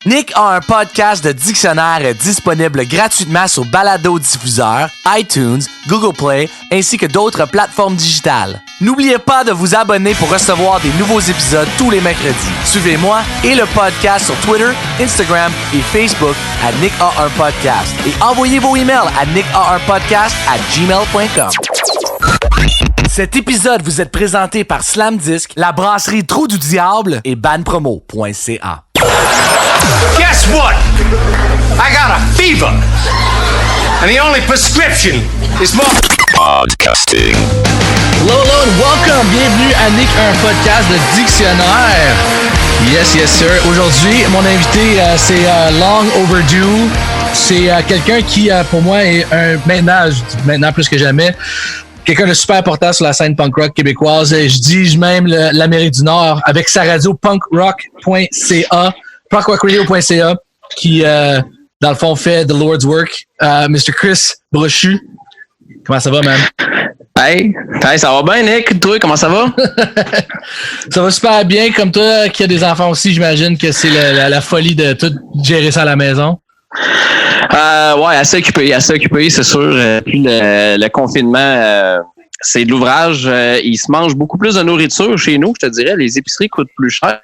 Nick a un podcast de dictionnaire disponible gratuitement sur Balado-Diffuseur, iTunes, Google Play, ainsi que d'autres plateformes digitales. N'oubliez pas de vous abonner pour recevoir des nouveaux épisodes tous les mercredis. Suivez-moi et le podcast sur Twitter, Instagram et Facebook à Nick a un podcast et envoyez vos emails à nicka1podcast@gmail.com. Cet épisode vous est présenté par Slamdisk, la brasserie Trou du Diable et banpromo.ca. Guess what? I got a fever. And the only prescription is more podcasting. Hello and welcome. Bienvenue à Nick, un podcast de dictionnaire. Yes, sir. Aujourd'hui, mon invité, c'est long overdue. C'est quelqu'un qui, pour moi, est maintenant plus que jamais, quelqu'un de super important sur la scène punk rock québécoise. Je dis même l'Amérique du Nord avec sa radio punkrock.ca. punkrockradio.ca qui, dans le fond, fait The Lord's Work. Mr. Chris Brochu. Comment ça va, man? Hey, ça va bien, Nick? Toi, comment ça va? Ça va super bien. Comme toi, qui a des enfants aussi, j'imagine que c'est la folie de tout gérer ça à la maison. Ouais, assez occupé, c'est sûr. Puis le confinement, c'est de l'ouvrage. Il se mange beaucoup plus de nourriture chez nous, je te dirais. Les épiceries coûtent plus cher.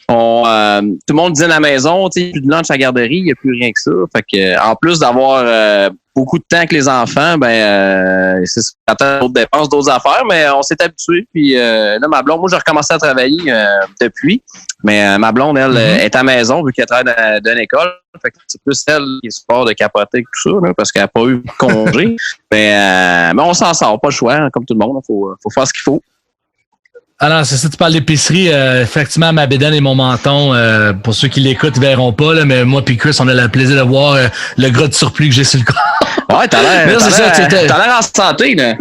Tout le monde dîne à la maison, plus de lunch à la garderie, il n'y a plus rien que ça. Fait que, en plus d'avoir beaucoup de temps avec les enfants, c'est d'autres dépenses, d'autres affaires, mais on s'est habitué. Puis là, ma blonde, moi j'ai recommencé à travailler depuis, mais ma blonde, elle, est à la maison vu qu'elle travaille dans une école. Fait que c'est plus elle qui est support de capoter tout ça, là, parce qu'elle n'a pas eu de congé. mais on s'en sort, pas le choix, hein, comme tout le monde. Faut faire ce qu'il faut. Ah non, c'est ça, tu parles d'épicerie. Effectivement, ma bédaine et mon menton, pour ceux qui l'écoutent, ils verront pas, là, mais moi et Chris, on a le plaisir de voir le gras de surplus que j'ai sur le corps. Ouais, t'as l'air en santé, là.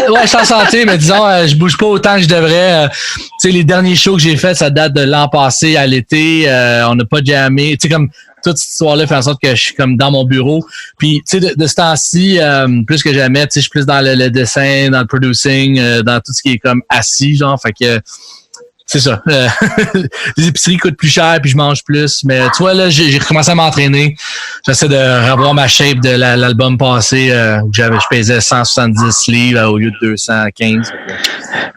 Ouais, je suis en santé, mais disons, je bouge pas autant que je devrais. Tu sais, les derniers shows que j'ai faits, ça date de l'an passé à l'été. On n'a pas jammé. Tu sais, comme toute cette histoire-là fait en sorte que je suis comme dans mon bureau. Puis, tu sais, de ce temps-ci, plus que jamais, tu sais, je suis plus dans le dessin, dans le producing, dans tout ce qui est comme assis, genre. Fait que c'est ça. Les épiceries coûtent plus cher, puis je mange plus. Mais tu vois, là, j'ai recommencé à m'entraîner. J'essaie de revoir ma shape de l'album passé où je pesais 170 livres au lieu de 215.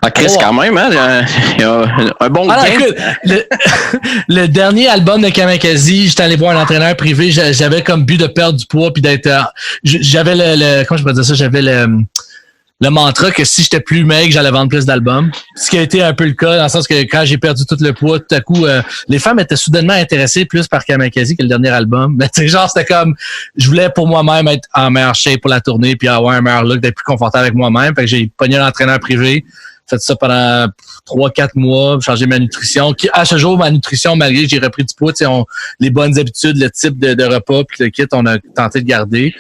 Ah, Chris, quand même, hein? Il y a un bon gain. Écoute, le dernier album de Kamikaze, j'étais allé voir un entraîneur privé. J'avais comme but de perdre du poids puis d'être... j'avais comment je pourrais dire ça? J'avais le mantra que si j'étais plus maigre, j'allais vendre plus d'albums. Ce qui a été un peu le cas, dans le sens que quand j'ai perdu tout le poids, tout à coup, les femmes étaient soudainement intéressées plus par Kamikaze que le dernier album. Mais tu sais, genre, c'était comme, je voulais pour moi-même être en meilleure shape pour la tournée puis avoir un meilleur look, d'être plus confortable avec moi-même. Fait que j'ai pogné un entraîneur privé, fait ça pendant 3-4 mois, changé ma nutrition. À ce jour, ma nutrition, malgré que j'ai repris du poids, tu sais, les bonnes habitudes, le type de repas puis le kit, on a tenté de garder.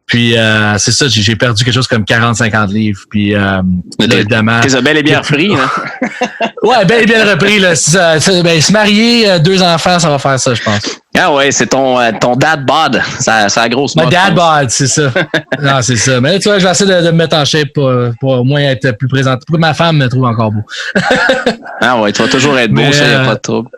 Puis c'est ça, j'ai perdu quelque chose comme 40-50 livres. Puis évidemment. Tu les as bel et bien repris, hein? Ouais, bel et bien repris, là. Se marier, 2 enfants, ça va faire ça, je pense. Ah ouais, c'est ton dad bod. Ça a grosse Ma dad bod, c'est ça. Non, c'est ça. Mais là, tu vois, je vais essayer de me mettre en shape pour au moins être plus présente. Pour que ma femme me trouve encore beau. Ah ouais, tu vas toujours être beau, mais, ça, il n'y a pas de trouble.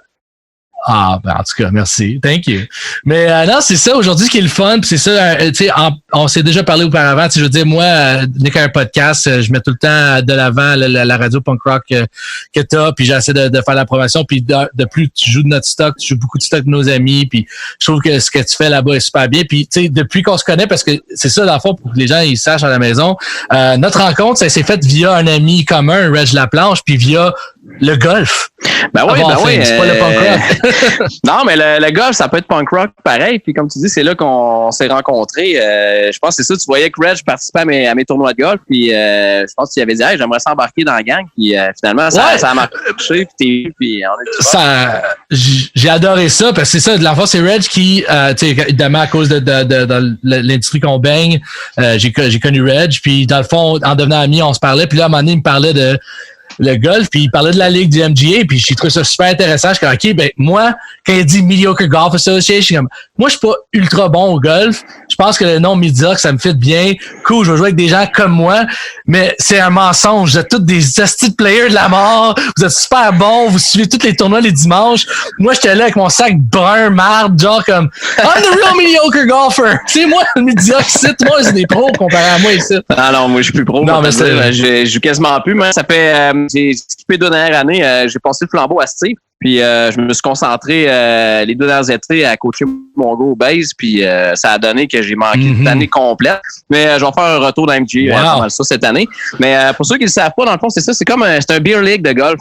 Ah, ben en tout cas, merci. Thank you. Mais non, c'est ça, aujourd'hui, ce qui est le fun, puis c'est ça, tu sais, on s'est déjà parlé auparavant, tu sais, je veux dire, moi, Nick a un podcast, je mets tout le temps de l'avant la radio punk rock que t'as, puis j'essaie de faire la promotion, puis de plus tu joues de notre stock, tu joues beaucoup de stock de nos amis, puis je trouve que ce que tu fais là-bas est super bien, puis tu sais, depuis qu'on se connaît, parce que c'est ça, dans le fond, pour que les gens ils sachent à la maison, notre rencontre, ça s'est fait via un ami commun, Reg Laplanche, puis via le golf. Ben oui, c'est pas le punk rock. Non, mais le golf, ça peut être punk rock pareil. Puis comme tu dis, c'est là qu'on s'est rencontrés. Je pense que c'est ça, tu voyais que Reg participait à mes tournois de golf. Puis je pense que tu avais dit, hey, j'aimerais s'embarquer dans la gang. Puis finalement, ça a marché. Puis on est ça, j'ai adoré ça parce que c'est ça. De l'enfant, c'est Reg qui, tu sais, évidemment, à cause de l'industrie qu'on baigne, j'ai connu Reg. Puis dans le fond, en devenant amis, on se parlait. Puis là, à un moment donné, il me parlait de le golf, puis il parlait de la ligue du MGA, puis j'ai trouvé ça super intéressant. Je suis comme, OK, ben moi, quand il dit Mediocre Golf Association, je suis comme, moi, je suis pas ultra bon au golf. Je pense que le nom médiocre, ça me fit bien. Cool, je vais jouer avec des gens comme moi, mais c'est un mensonge. Vous êtes tous des hosties de players de la mort. Vous êtes super bons. Vous suivez tous les tournois les dimanches. Moi, j'étais là avec mon sac brun, marde, genre comme, I'm the real mediocre golfer. C'est moi, le médiocre ici. Moi, c'est des pros comparé à moi ici. Ah non, moi, je suis plus pro. Non, mais je joue quasiment plus. Moi, ça fait, j'ai skippé 2 dernières années. J'ai passé le flambeau à Steve. Puis je me suis concentré les 2 dernières étés à coacher mon gars au base. Puis ça a donné que j'ai manqué l'année complète. Mais je vais faire un retour dans MG pendant ça cette année. Mais pour ceux qui ne le savent pas, dans le fond, c'est ça. C'est un beer league de golf.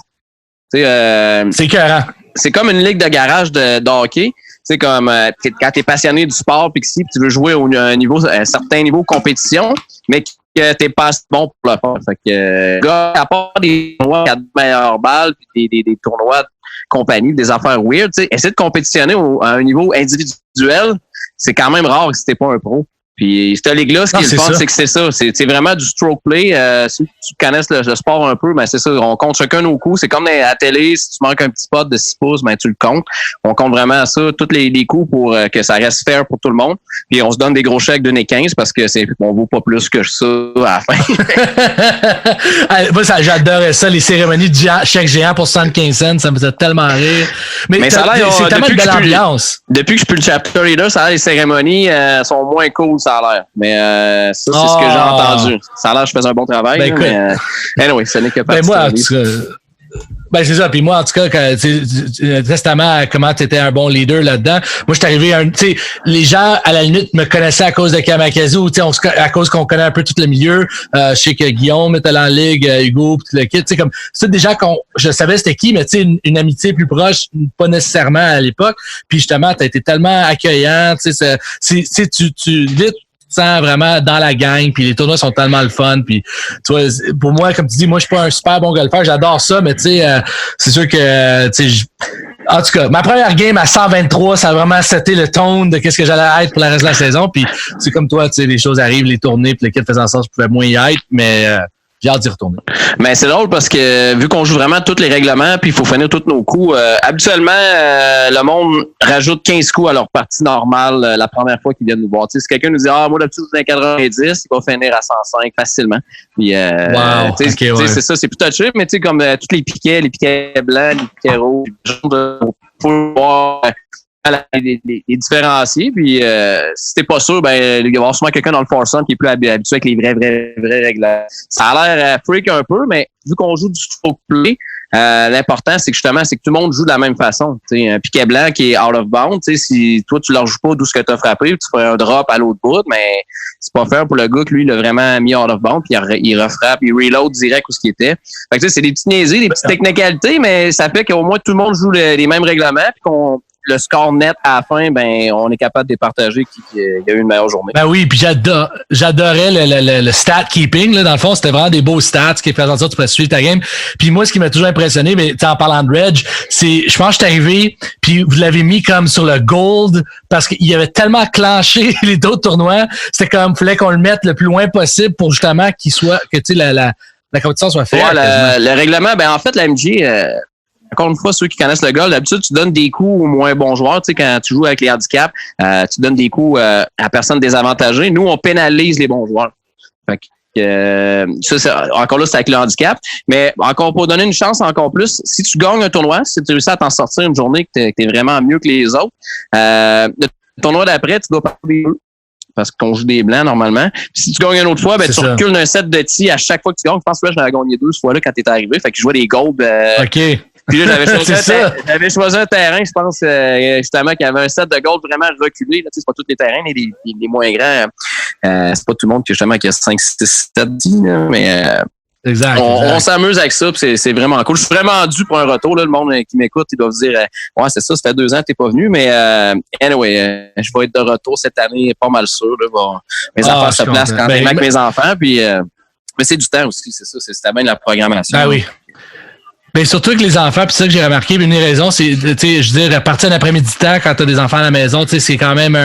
C'est écœurant. C'est comme une ligue de garage de hockey. C'est comme quand tu es passionné du sport puis que si tu veux jouer un certain niveau de compétition, mais que t'es pas bon pour le faire. Fait que gars, à part des tournois qui a de meilleures balles puis des tournois de compagnie, des affaires weird, tu sais, essayer de compétitionner à un niveau individuel, c'est quand même rare si t'es pas un pro. Puis cette ligue-là, ce qui est le fun, c'est que c'est ça. C'est vraiment du stroke play. Si tu connais le sport un peu, ben c'est ça. On compte chacun nos coups. C'est comme à la télé, si tu manques un petit pot de 6 pouces, ben tu le comptes. On compte vraiment ça, tous les coups pour que ça reste fair pour tout le monde. Puis on se donne des gros chèques de 15 parce que on vaut pas plus que ça à la fin. Moi, j'adorais ça, les cérémonies de chèques géants pour 75 cents. Ça me faisait tellement rire. Mais ça c'est tellement une belle ambiance. Depuis que je suis plus le chapter leader, ça a l'air, les cérémonies sont moins cool. Ça a l'air. Mais ça, c'est ce que j'ai entendu. Ça a l'air que je faisais un bon travail. Ben, là, mais anyway, ce n'est que pas moi, en tout cas, ben c'est ça. Puis moi, en tout cas, testament à comment tu étais un bon leader là-dedans. Moi, je suis arrivé tu sais, les gens, à la limite, me connaissaient à cause de Kamakazu, tu sais, à cause qu'on connaît un peu tout le milieu. Je sais que Guillaume était en ligue, Hugo, tout le kit. Tu sais, comme, c'est des gens je savais c'était qui, mais tu sais, une amitié plus proche, pas nécessairement à l'époque. Puis justement, tu as été tellement accueillant, tu sais, tu sens vraiment dans la gang, puis les tournois sont tellement le fun, puis tu vois, pour moi, comme tu dis, moi je suis pas un super bon golfeur, j'adore ça, mais tu sais, c'est sûr que tu sais, en tout cas, ma première game à 123, ça a vraiment seté le tone de qu'est-ce que j'allais être pour le reste de la saison, puis c'est comme toi, tu sais, les choses arrivent, les tournées, puis lesquelles faisaient en sorte que je pouvais moins y être, mais j'ai hâte d'y retourner. Mais c'est drôle parce que vu qu'on joue vraiment tous les règlements puis il faut finir tous nos coups, habituellement, le monde rajoute 15 coups à leur partie normale la première fois qu'ils viennent nous voir. T'sais, si quelqu'un nous dit « Ah, moi, d'habitude, c'est 90 », il va finir à 105 facilement. Puis, c'est ça, c'est plus touché, mais tu sais, comme tous les piquets blancs, les piquets rouges, faut voir les différencier. Puis si t'es pas sûr, ben il va y avoir sûrement quelqu'un dans le foursome qui est plus habitué avec les vrais règles. Ça a l'air freak un peu, mais vu qu'on joue du stroke play, l'important c'est que justement c'est que tout le monde joue de la même façon. T'sais, un piquet blanc qui est out of bound, si toi tu leur joues pas d'où ce que t'as frappé, tu ferais un drop à l'autre bout, mais c'est pas fair pour le gars que lui il a vraiment mis out of bound, puis il refrappe, il reload direct où ce qu'il était. Fait que c'est des petites niaiseries, des petites technicalités, mais ça fait qu'au moins tout le monde joue les mêmes règlements, puis qu'on le score net à la fin, ben on est capable de départager qui a eu une meilleure journée. Ben oui, puis j'adorais le stat keeping. Là, dans le fond, c'était vraiment des beaux stats qui faisaient en sorte que tu pourrais suivre ta game. Puis moi, ce qui m'a toujours impressionné, mais en parlant de Reg, c'est, je pense que je suis arrivé, puis vous l'avez mis comme sur le gold, parce qu'il avait tellement clenché les autres tournois. C'était comme, il fallait qu'on le mette le plus loin possible pour justement qu'il soit, que tu sais, la compétition soit faite. Ouais, le règlement, ben en fait, la MG, encore une fois, ceux qui connaissent le golf, d'habitude, tu donnes des coups aux moins bons joueurs. Tu sais, quand tu joues avec les handicaps, tu donnes des coups à personnes désavantagées. Nous, on pénalise les bons joueurs. Fait que, ça, encore là, c'est avec le handicap. Mais encore pour donner une chance encore plus, si tu gagnes un tournoi, si tu réussis à t'en sortir une journée que t'es vraiment mieux que les autres, le tournoi d'après, tu dois partir des bleus. Parce qu'on joue des blancs normalement. Puis si tu gagnes une autre fois, ben tu recules d'un set de tis à chaque fois que tu gagnes. Je pense que j'avais gagné 2 ce fois-là quand t'es arrivé. Fait que je jouais des golds. OK. Puis là, j'avais choisi un terrain, je pense, justement, qui avait un set de gold vraiment reculé. Là, c'est pas tous les terrains, les moins grands. C'est pas tout le monde qui, justement, qui a 5, 6, 7, 10, là, mais exact. On s'amuse avec ça, puis c'est vraiment cool. Je suis vraiment dû pour un retour. Là, le monde qui m'écoute, ils doivent se dire ouais, c'est ça fait 2 ans que t'es pas venu, mais anyway, je vais être de retour cette année, pas mal sûr. Là, mes enfants se placent quand même avec mes enfants, puis mais c'est du temps aussi, c'est ça, c'est bien de la programmation. Ah oui. Mais surtout avec les enfants, puis ça que j'ai remarqué, une des raisons, c'est, tu sais, je veux dire, à partir d'un après-midi temps, quand t'as des enfants à la maison, tu sais, c'est quand même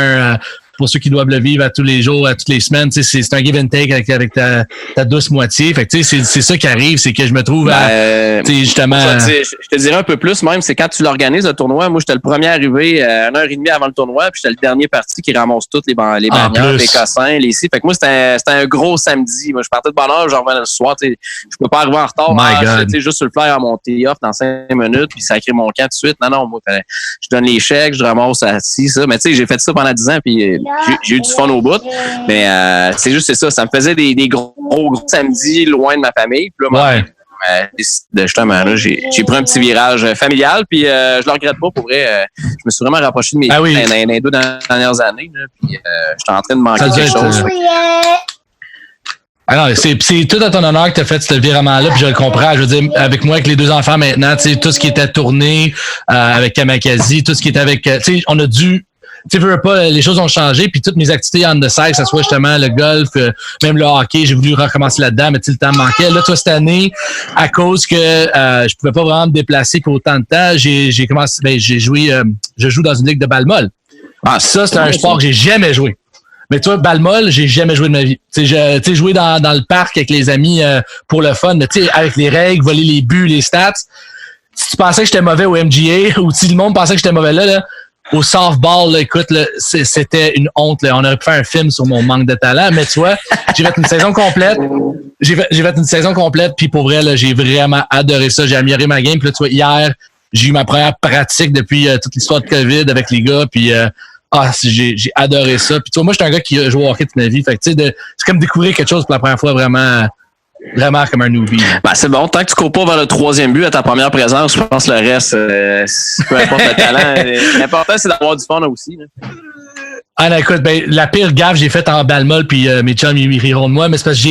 pour ceux qui doivent le vivre à tous les jours, à toutes les semaines, tu sais, c'est un give and take avec ta douce moitié. Fait que tu sais, c'est ça qui arrive, c'est que je me trouve à, tu sais, justement. Je te dirais un peu plus même, c'est quand tu l'organises le tournoi. Moi, j'étais le premier arrivé 1h30 avant le tournoi, puis j'étais le dernier parti qui ramasse toutes les bannières, les cossins, les scies. Fait que moi, c'était un gros samedi. Moi, je partais de bonne heure, je revenais le soir. Tu sais, je peux pas arriver en retard. Tu sais, juste sur le flyer à monter off dans 5 minutes, puis sacrer mon camp tout de suite. Non, moi, je donne les chèques, je ramasse assis, ça. Mais tu sais, j'ai fait ça pendant 10 ans, puis j'ai eu du fun au bout. Mais c'est juste ça. Ça me faisait des gros samedis loin de ma famille. Puis là, justement, là, j'ai pris un petit virage familial, puis je le regrette pas pour vrai. Je me suis vraiment rapproché de mes dans les 2 dernières années, là, puis j'étais en train de manquer quelque chose. Ah non, c'est tout à ton honneur que tu as fait ce virement-là, puis je le comprends. Je veux dire, avec moi, avec les 2 enfants maintenant, tu sais, tout ce qui était tourné avec Kamakazi, tout ce qui était avec... tu sais, on a dû... Tu sais, veux pas, les choses ont changé, puis toutes mes activités on the side, que ce soit justement le golf, même le hockey, j'ai voulu recommencer là-dedans, mais tu sais, le temps me manquait. Là, toi, cette année, à cause que je pouvais pas vraiment me déplacer pour autant de temps, j'ai commencé... j'ai joué... je joue dans une ligue de balle molle. Ah, ça, c'est un sport que j'ai jamais joué. Mais toi, balle molle, j'ai jamais joué de ma vie. Tu sais, jouer dans le parc avec les amis pour le fun, tu sais, avec les règles, voler les buts, les stats. Si tu pensais que j'étais mauvais au MGA ou si le monde pensait que j'étais mauvais là, au softball, là, écoute, là, c'était une honte. Là. On aurait pu faire un film sur mon manque de talent, mais tu vois, j'ai fait une saison complète. J'ai fait une saison complète, puis pour vrai, là, j'ai vraiment adoré ça. J'ai amélioré ma game. Puis là, tu vois, hier, j'ai eu ma première pratique depuis toute l'histoire de COVID avec les gars, puis j'ai adoré ça. Puis tu vois, moi, j'étais un gars qui a joué au hockey toute ma vie. Fait que tu sais, c'est comme découvrir quelque chose pour la première fois vraiment comme un newbie. Ben, c'est bon. Tant que tu cours pas vers le 3e but à ta première présence, je pense que le reste, peu importe le talent, l'important, c'est d'avoir du fun aussi. Là. Ah non, écoute, la pire gaffe que j'ai faite en balle molle, puis mes chums, ils riront de moi, mais c'est parce que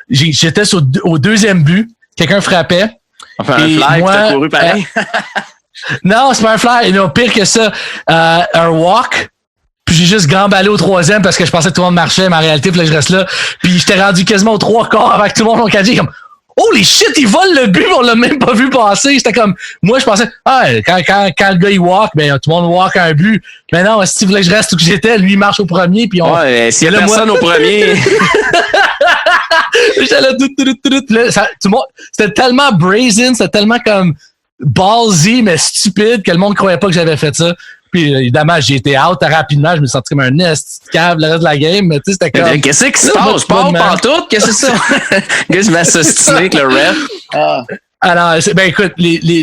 j'étais au 2e but, quelqu'un frappait. Enfin, un fly, tu as couru pareil. Non, c'est pas un fly. Non, pire que ça. Un walk. Puis j'ai juste gamballé au 3e parce que je pensais que tout le monde marchait, mais en réalité, puis là, je reste là. Puis j'étais rendu quasiment aux 3/4 avec tout le monde au caddie, comme holy shit, ils volent le but, on l'a même pas vu passer. J'étais comme, moi, je pensais, quand le gars, il walk, tout le monde walk un but. Mais non, s'il voulait que je reste où j'étais, lui, il marche au premier, puis s'il y a personne au premier. J'étais là, c'était tellement brazen, c'était tellement comme ballsy, mais stupide que le monde croyait pas que j'avais fait ça. Puis évidemment, j'ai été out rapidement, je me sentais comme un nest cave le reste de la game, mais tu sais, c'était comme... Qu'est-ce qui se passe? Je parle pas en tout, qu'est-ce que c'est ça? Qu'est-ce qui va s'ostiner avec le ref? Alors, écoute,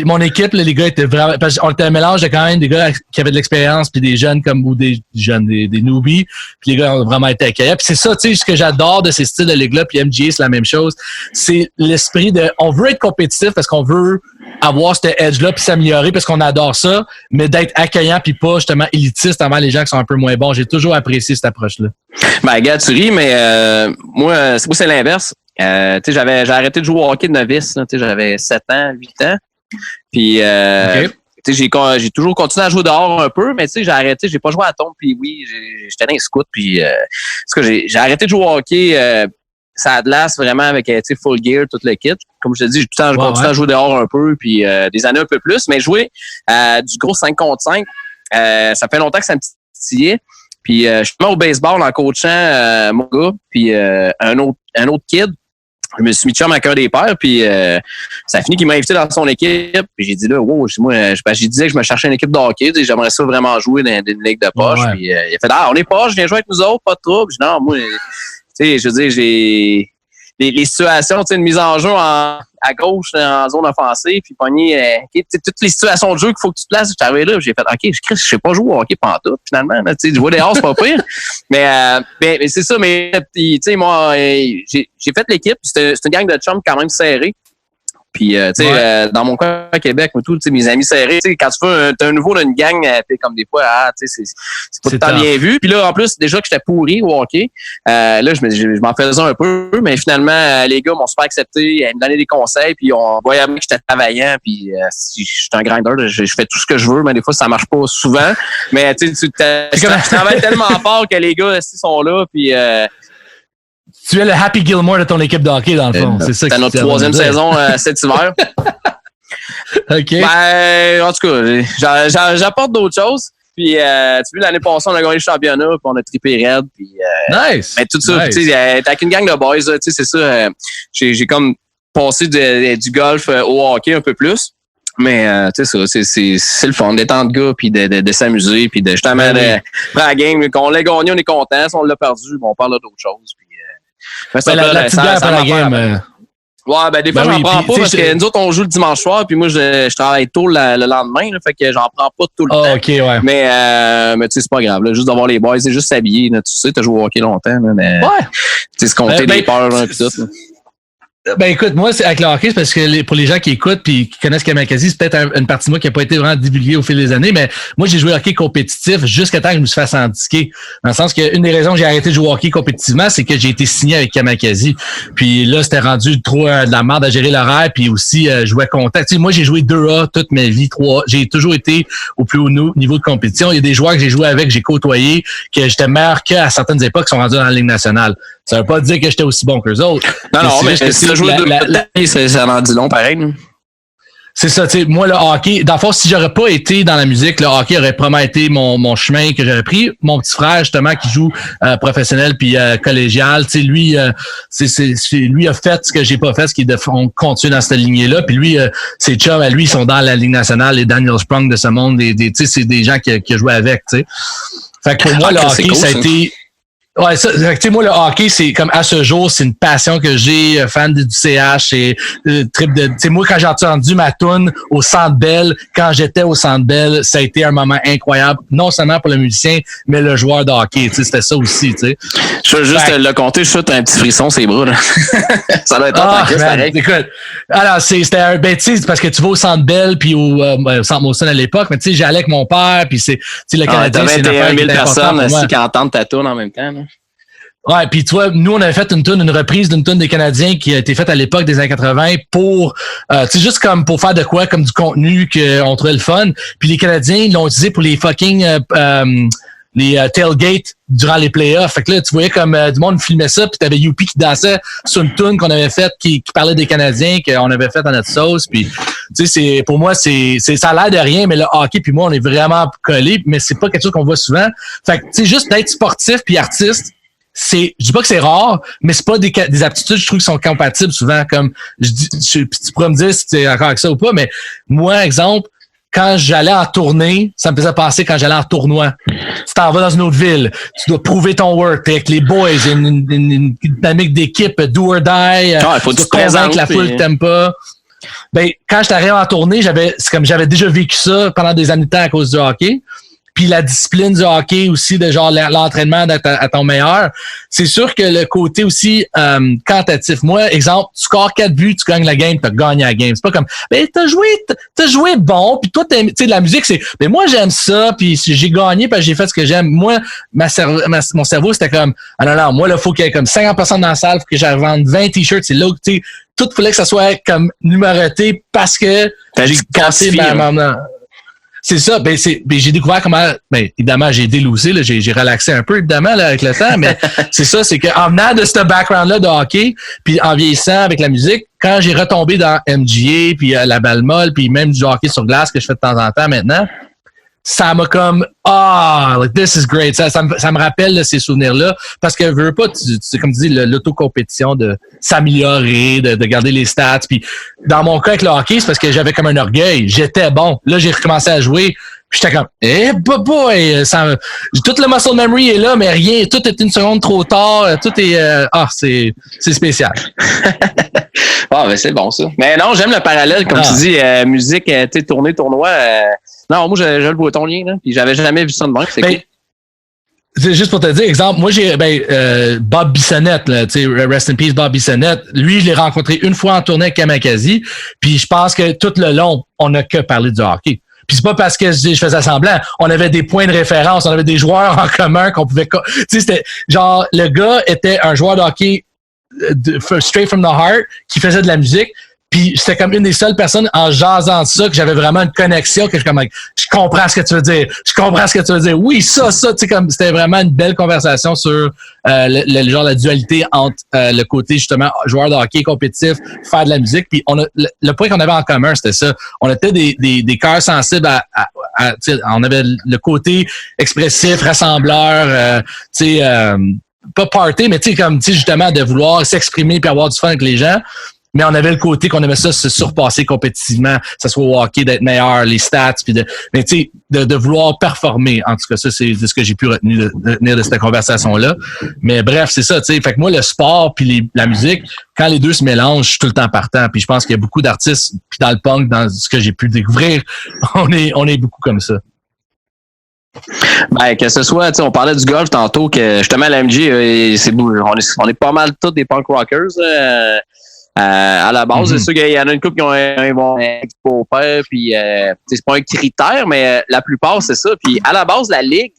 mon équipe, là, les gars étaient vraiment... Parce qu'on était un mélange de quand même des gars qui avaient de l'expérience, puis des jeunes ou des jeunes, des newbies, puis les gars ont vraiment été accueillants. Puis c'est ça, tu sais, ce que j'adore de ces styles de ligue-là, puis MGA, c'est la même chose. C'est l'esprit de... On veut être compétitif parce qu'on veut avoir cet edge-là puis s'améliorer parce qu'on adore ça, mais d'être accueillant puis pas justement élitiste envers les gens qui sont un peu moins bons. J'ai toujours apprécié cette approche-là. Gars, tu ris, mais moi, c'est l'inverse. Tu sais, j'ai arrêté de jouer au hockey de novice. Tu sais, j'avais 7 ans, 8 ans. Puis, tu sais, j'ai toujours continué à jouer dehors un peu, mais tu sais, j'ai arrêté. J'ai pas joué à tombe. Puis oui, j'étais dans les scouts. Puis, j'ai arrêté de jouer au hockey. Ça glace vraiment avec full gear, tout le kit. Comme je te dis, j'ai tout le temps continué à jouer dehors un peu, puis des années un peu plus. Mais jouer du gros 5 contre 5, ça fait longtemps que ça me titillait. Puis je suis au baseball en coachant mon gars, puis un autre kid. Je me suis mis chum avec un des pères, puis ça a fini qu'il m'a invité dans son équipe. Puis j'ai dit là, wow, j'ai disais que je me cherchais une équipe de hockey, j'aimerais ça vraiment jouer dans une ligue de poche. Ouais. Puis il a fait on est poche, viens jouer avec nous autres, pas de trouble. J'ai dit non, moi, tu sais, je veux dire, j'ai les situations, tu sais, une mise en jeu à gauche en zone offensive, puis pogner toutes les situations de jeu qu'il faut que tu te places. J'étais arrivé là, j'ai fait je sais pas jouer au hockey pantoute finalement. Tu sais, jouer dehors, c'est pas pire. mais c'est ça, mais tu sais, moi, j'ai fait l'équipe, c'est une gang de chums quand même serrée. Puis, tu sais, dans mon coin à Québec, tout, tu sais, mes amis serrés, tu sais, quand tu fais t'es un nouveau d'une gang, t'es comme des fois, tu sais, c'est pas tout le temps bien vu. Puis là, en plus, déjà que j'étais pourri au hockey, là, je m'en faisais un peu, mais finalement, les gars m'ont super accepté, ils me donnaient des conseils, puis on voyait que j'étais travaillant, puis si je suis un grinder, je fais tout ce que je veux, mais des fois, ça marche pas souvent. Mais tu sais, je travaille tellement fort que les gars, ils sont là, puis... Tu es le Happy Gilmore de ton équipe de hockey, dans le fond. C'est ça. C'est notre 3e saison cet hiver. OK. En tout cas, j'apporte d'autres choses. Puis, tu vois, l'année passée, on a gagné le championnat, puis on a trippé raide. Puis, Nice! mais tout ça, Nice. tu sais, t'es avec une gang de boys, tu sais, c'est ça. J'ai comme passé du golf au hockey un peu plus. Mais, tu sais, ça, c'est le fun d'être entre gars, puis de s'amuser, puis de justement de prendre la game. Quand on l'a gagné, on est content. Si on l'a perdu, bon, on parle d'autres choses. Puis, La petite bière après la game. Ouais, ben des fois, j'en prends pas parce que nous autres, on joue le dimanche soir, puis moi, je travaille tôt le lendemain, là, fait que j'en prends pas tout le temps. OK, ouais. Mais tu sais, c'est pas grave, là, juste d'avoir les boys, c'est juste s'habiller, là, tu sais, t'as joué au hockey longtemps, là, mais Ouais. tu sais, se compter des peurs, hein, pis tout. Là. Ben écoute, moi, c'est avec le hockey, c'est parce que pour les gens qui écoutent puis qui connaissent Kamikaze, c'est peut-être une partie de moi qui n'a pas été vraiment divulguée au fil des années, mais moi, j'ai joué au hockey compétitif jusqu'à temps que je me suis fait syndiquer. Dans le sens que une des raisons que j'ai arrêté de jouer au hockey compétitivement, c'est que j'ai été signé avec Kamikaze. Puis là, c'était rendu trop de la merde à gérer l'horaire, puis aussi jouer à contact. Tu sais, moi, j'ai joué 2A toute ma vie, 3A. J'ai toujours été au plus haut niveau de compétition. Il y a des joueurs que j'ai joué avec, que j'ai côtoyé, que j'étais meilleur qu'à certaines époques qui sont rendus dans la Ligue nationale. Ça veut pas dire que j'étais aussi bon qu'eux autres. Non, mais si tu as joué ça en dit long, pareil. C'est ça, tu sais, moi, le hockey, dans le fond, si j'aurais pas été dans la musique, le hockey aurait probablement été mon chemin que j'aurais pris. Mon petit frère, justement, qui joue professionnel puis collégial, tu sais, lui, lui a fait ce que j'ai pas fait, ce qui est de continuer dans cette lignée-là. Puis lui, ses chums, à lui, ils sont dans la Ligue nationale, les Daniel Sprung de ce monde, tu sais, c'est des gens qui a joué avec, tu sais. Fait que pour moi, le hockey, cool, ça a été... Ouais, ça, tu sais, moi, le hockey, c'est comme à ce jour, c'est une passion que j'ai, fan du CH et trip de, tu sais, moi, quand j'ai entendu ma toune au Centre Bell, quand j'étais au Centre Bell, ça a été un moment incroyable, non seulement pour le musicien, mais le joueur de hockey, tu sais, c'était ça aussi, tu sais. Je veux juste le compter, je shoot un petit frisson, ses bras, là. Ça doit être pareil. Écoute, alors, c'était un, ben, tu sais, parce que tu vas au Centre Bell puis au Centre Molson à l'époque, mais tu sais, j'allais avec mon père puis c'est, tu sais, le Canadien, c'est une affaire 000 personnes aussi qui entendent ta toune en même temps, là. Ouais, puis tu vois, nous, on avait fait une reprise d'une tune des Canadiens qui a été faite à l'époque des années 80 pour, tu sais, juste comme pour faire de quoi, comme du contenu qu'on trouvait le fun. Puis les Canadiens, ils l'ont utilisé pour les fucking tailgates durant les playoffs. Fait que là, tu voyais comme du monde filmait ça, puis t'avais Youpi qui dansait sur une tune qu'on avait faite qui parlait des Canadiens, qu'on avait faite à notre sauce. Puis, tu sais, c'est pour moi, c'est ça a l'air de rien, mais le hockey puis moi, on est vraiment collés, mais c'est pas quelque chose qu'on voit souvent. Fait que, tu sais, juste d'être sportif puis artiste, je dis pas que c'est rare, mais c'est pas des aptitudes, je trouve, qui sont compatibles souvent. Comme tu pourrais me dire si tu es d'accord avec ça ou pas, mais moi, exemple, quand j'allais en tournée, ça me faisait penser quand j'allais en tournoi. Tu t'en vas dans une autre ville, tu dois prouver ton work, t'es avec les boys, une dynamique d'équipe, do or die, faut tu dois convaincre la foule que t'aimes pas. Ben, quand j'étais arrivé en tournée, c'est comme j'avais déjà vécu ça pendant des années de temps à cause du hockey. Puis la discipline du hockey aussi, de genre l'entraînement d'être à ton meilleur. C'est sûr que le côté aussi quantitatif. Moi, exemple, tu scores 4 buts, tu gagnes la game, tu as gagné la game. C'est pas comme, ben t'as joué bon, puis toi, tu sais, la musique, c'est, ben moi j'aime ça, puis j'ai gagné, puis j'ai fait ce que j'aime. Moi, mon cerveau, c'était comme, ah non, moi, là, faut qu'il y ait comme 50 personnes dans la salle, faut que j'aille vendre 20 t-shirts, c'est là où, tu sais, tout fallait que ça soit comme numéroté parce que j'ai cassé ma... C'est ça, j'ai découvert comment, évidemment, j'ai déloussé, là, j'ai relaxé un peu, évidemment, là, avec le temps, mais c'est ça, c'est qu'en venant de ce background-là de hockey, puis en vieillissant avec la musique, quand j'ai retombé dans MGA, puis la balle molle, puis même du hockey sur glace que je fais de temps en temps maintenant, ça m'a comme, like, this is great. Ça me rappelle là, ces souvenirs-là. Parce que, veux pas, c'est comme tu dis, l'autocompétition de s'améliorer, de garder les stats. Puis, dans mon cas avec le hockey, c'est parce que j'avais comme un orgueil. J'étais bon. Là, j'ai recommencé à jouer. Puis, j'étais comme, tout le muscle memory est là, mais rien. Tout est une seconde trop tard. Tout est, c'est spécial. Ben c'est bon, ça. Mais non, j'aime le parallèle, comme tu dis, musique, tournée, tournoi. Non, moi, je le vois ton lien, là. Puis j'avais jamais vu ça de même. C'est cool. C'est juste pour te dire, exemple, moi, j'ai Bob Bissonnette, tu sais, rest in peace, Bob Bissonnette. Lui, je l'ai rencontré une fois en tournée avec Kamikaze. Puis je pense que tout le long, on n'a que parlé du hockey. Puis c'est pas parce que je faisais semblant. On avait des points de référence, on avait des joueurs en commun qu'on pouvait... Tu sais, c'était genre, le gars était un joueur de hockey straight from the heart qui faisait de la musique. Puis c'était comme une des seules personnes en jasant de ça que j'avais vraiment une connexion, que je comme, je comprends ce que tu veux dire. Je comprends ce que tu veux dire. Oui, ça, tu sais, comme c'était vraiment une belle conversation sur le genre la dualité entre le côté justement joueur de hockey compétitif, faire de la musique. Puis on a le point qu'on avait en commun, c'était ça. On était des cœurs sensibles on avait le côté expressif, rassembleur, tu sais, pas party, mais tu sais, comme, tu sais, justement, de vouloir s'exprimer puis avoir du fun avec les gens. Mais on avait le côté qu'on aimait ça se surpasser compétitivement, que ce soit au hockey, d'être meilleur, les stats, puis mais tu sais, de vouloir performer. En tout cas, ça, c'est ce que j'ai pu retenir de cette conversation-là. Mais bref, c'est ça, tu sais. Fait que moi, le sport puis la musique, quand les deux se mélangent, je suis tout le temps partant. Puis je pense qu'il y a beaucoup d'artistes, puis dans le punk, dans ce que j'ai pu découvrir, on est beaucoup comme ça. Ben, que ce soit, tu sais, on parlait du golf tantôt, que justement, l'AMG, on est pas mal tous des punk rockers, à la base. C'est sûr qu'il y en a une couple qui ont un bon ex-beau-père, puis c'est pas un critère, mais la plupart, c'est ça. Puis à la base, la ligue,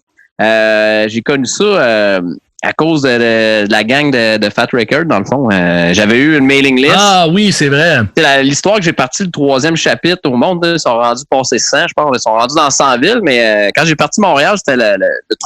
j'ai connu ça à cause de la gang de Fat Record, dans le fond. J'avais eu une mailing list. Ah oui, c'est vrai. L'histoire que j'ai parti le 3e chapitre au monde, ils sont rendus passés 100, je pense. Ils sont rendus dans 100 villes, mais quand j'ai parti Montréal, c'était le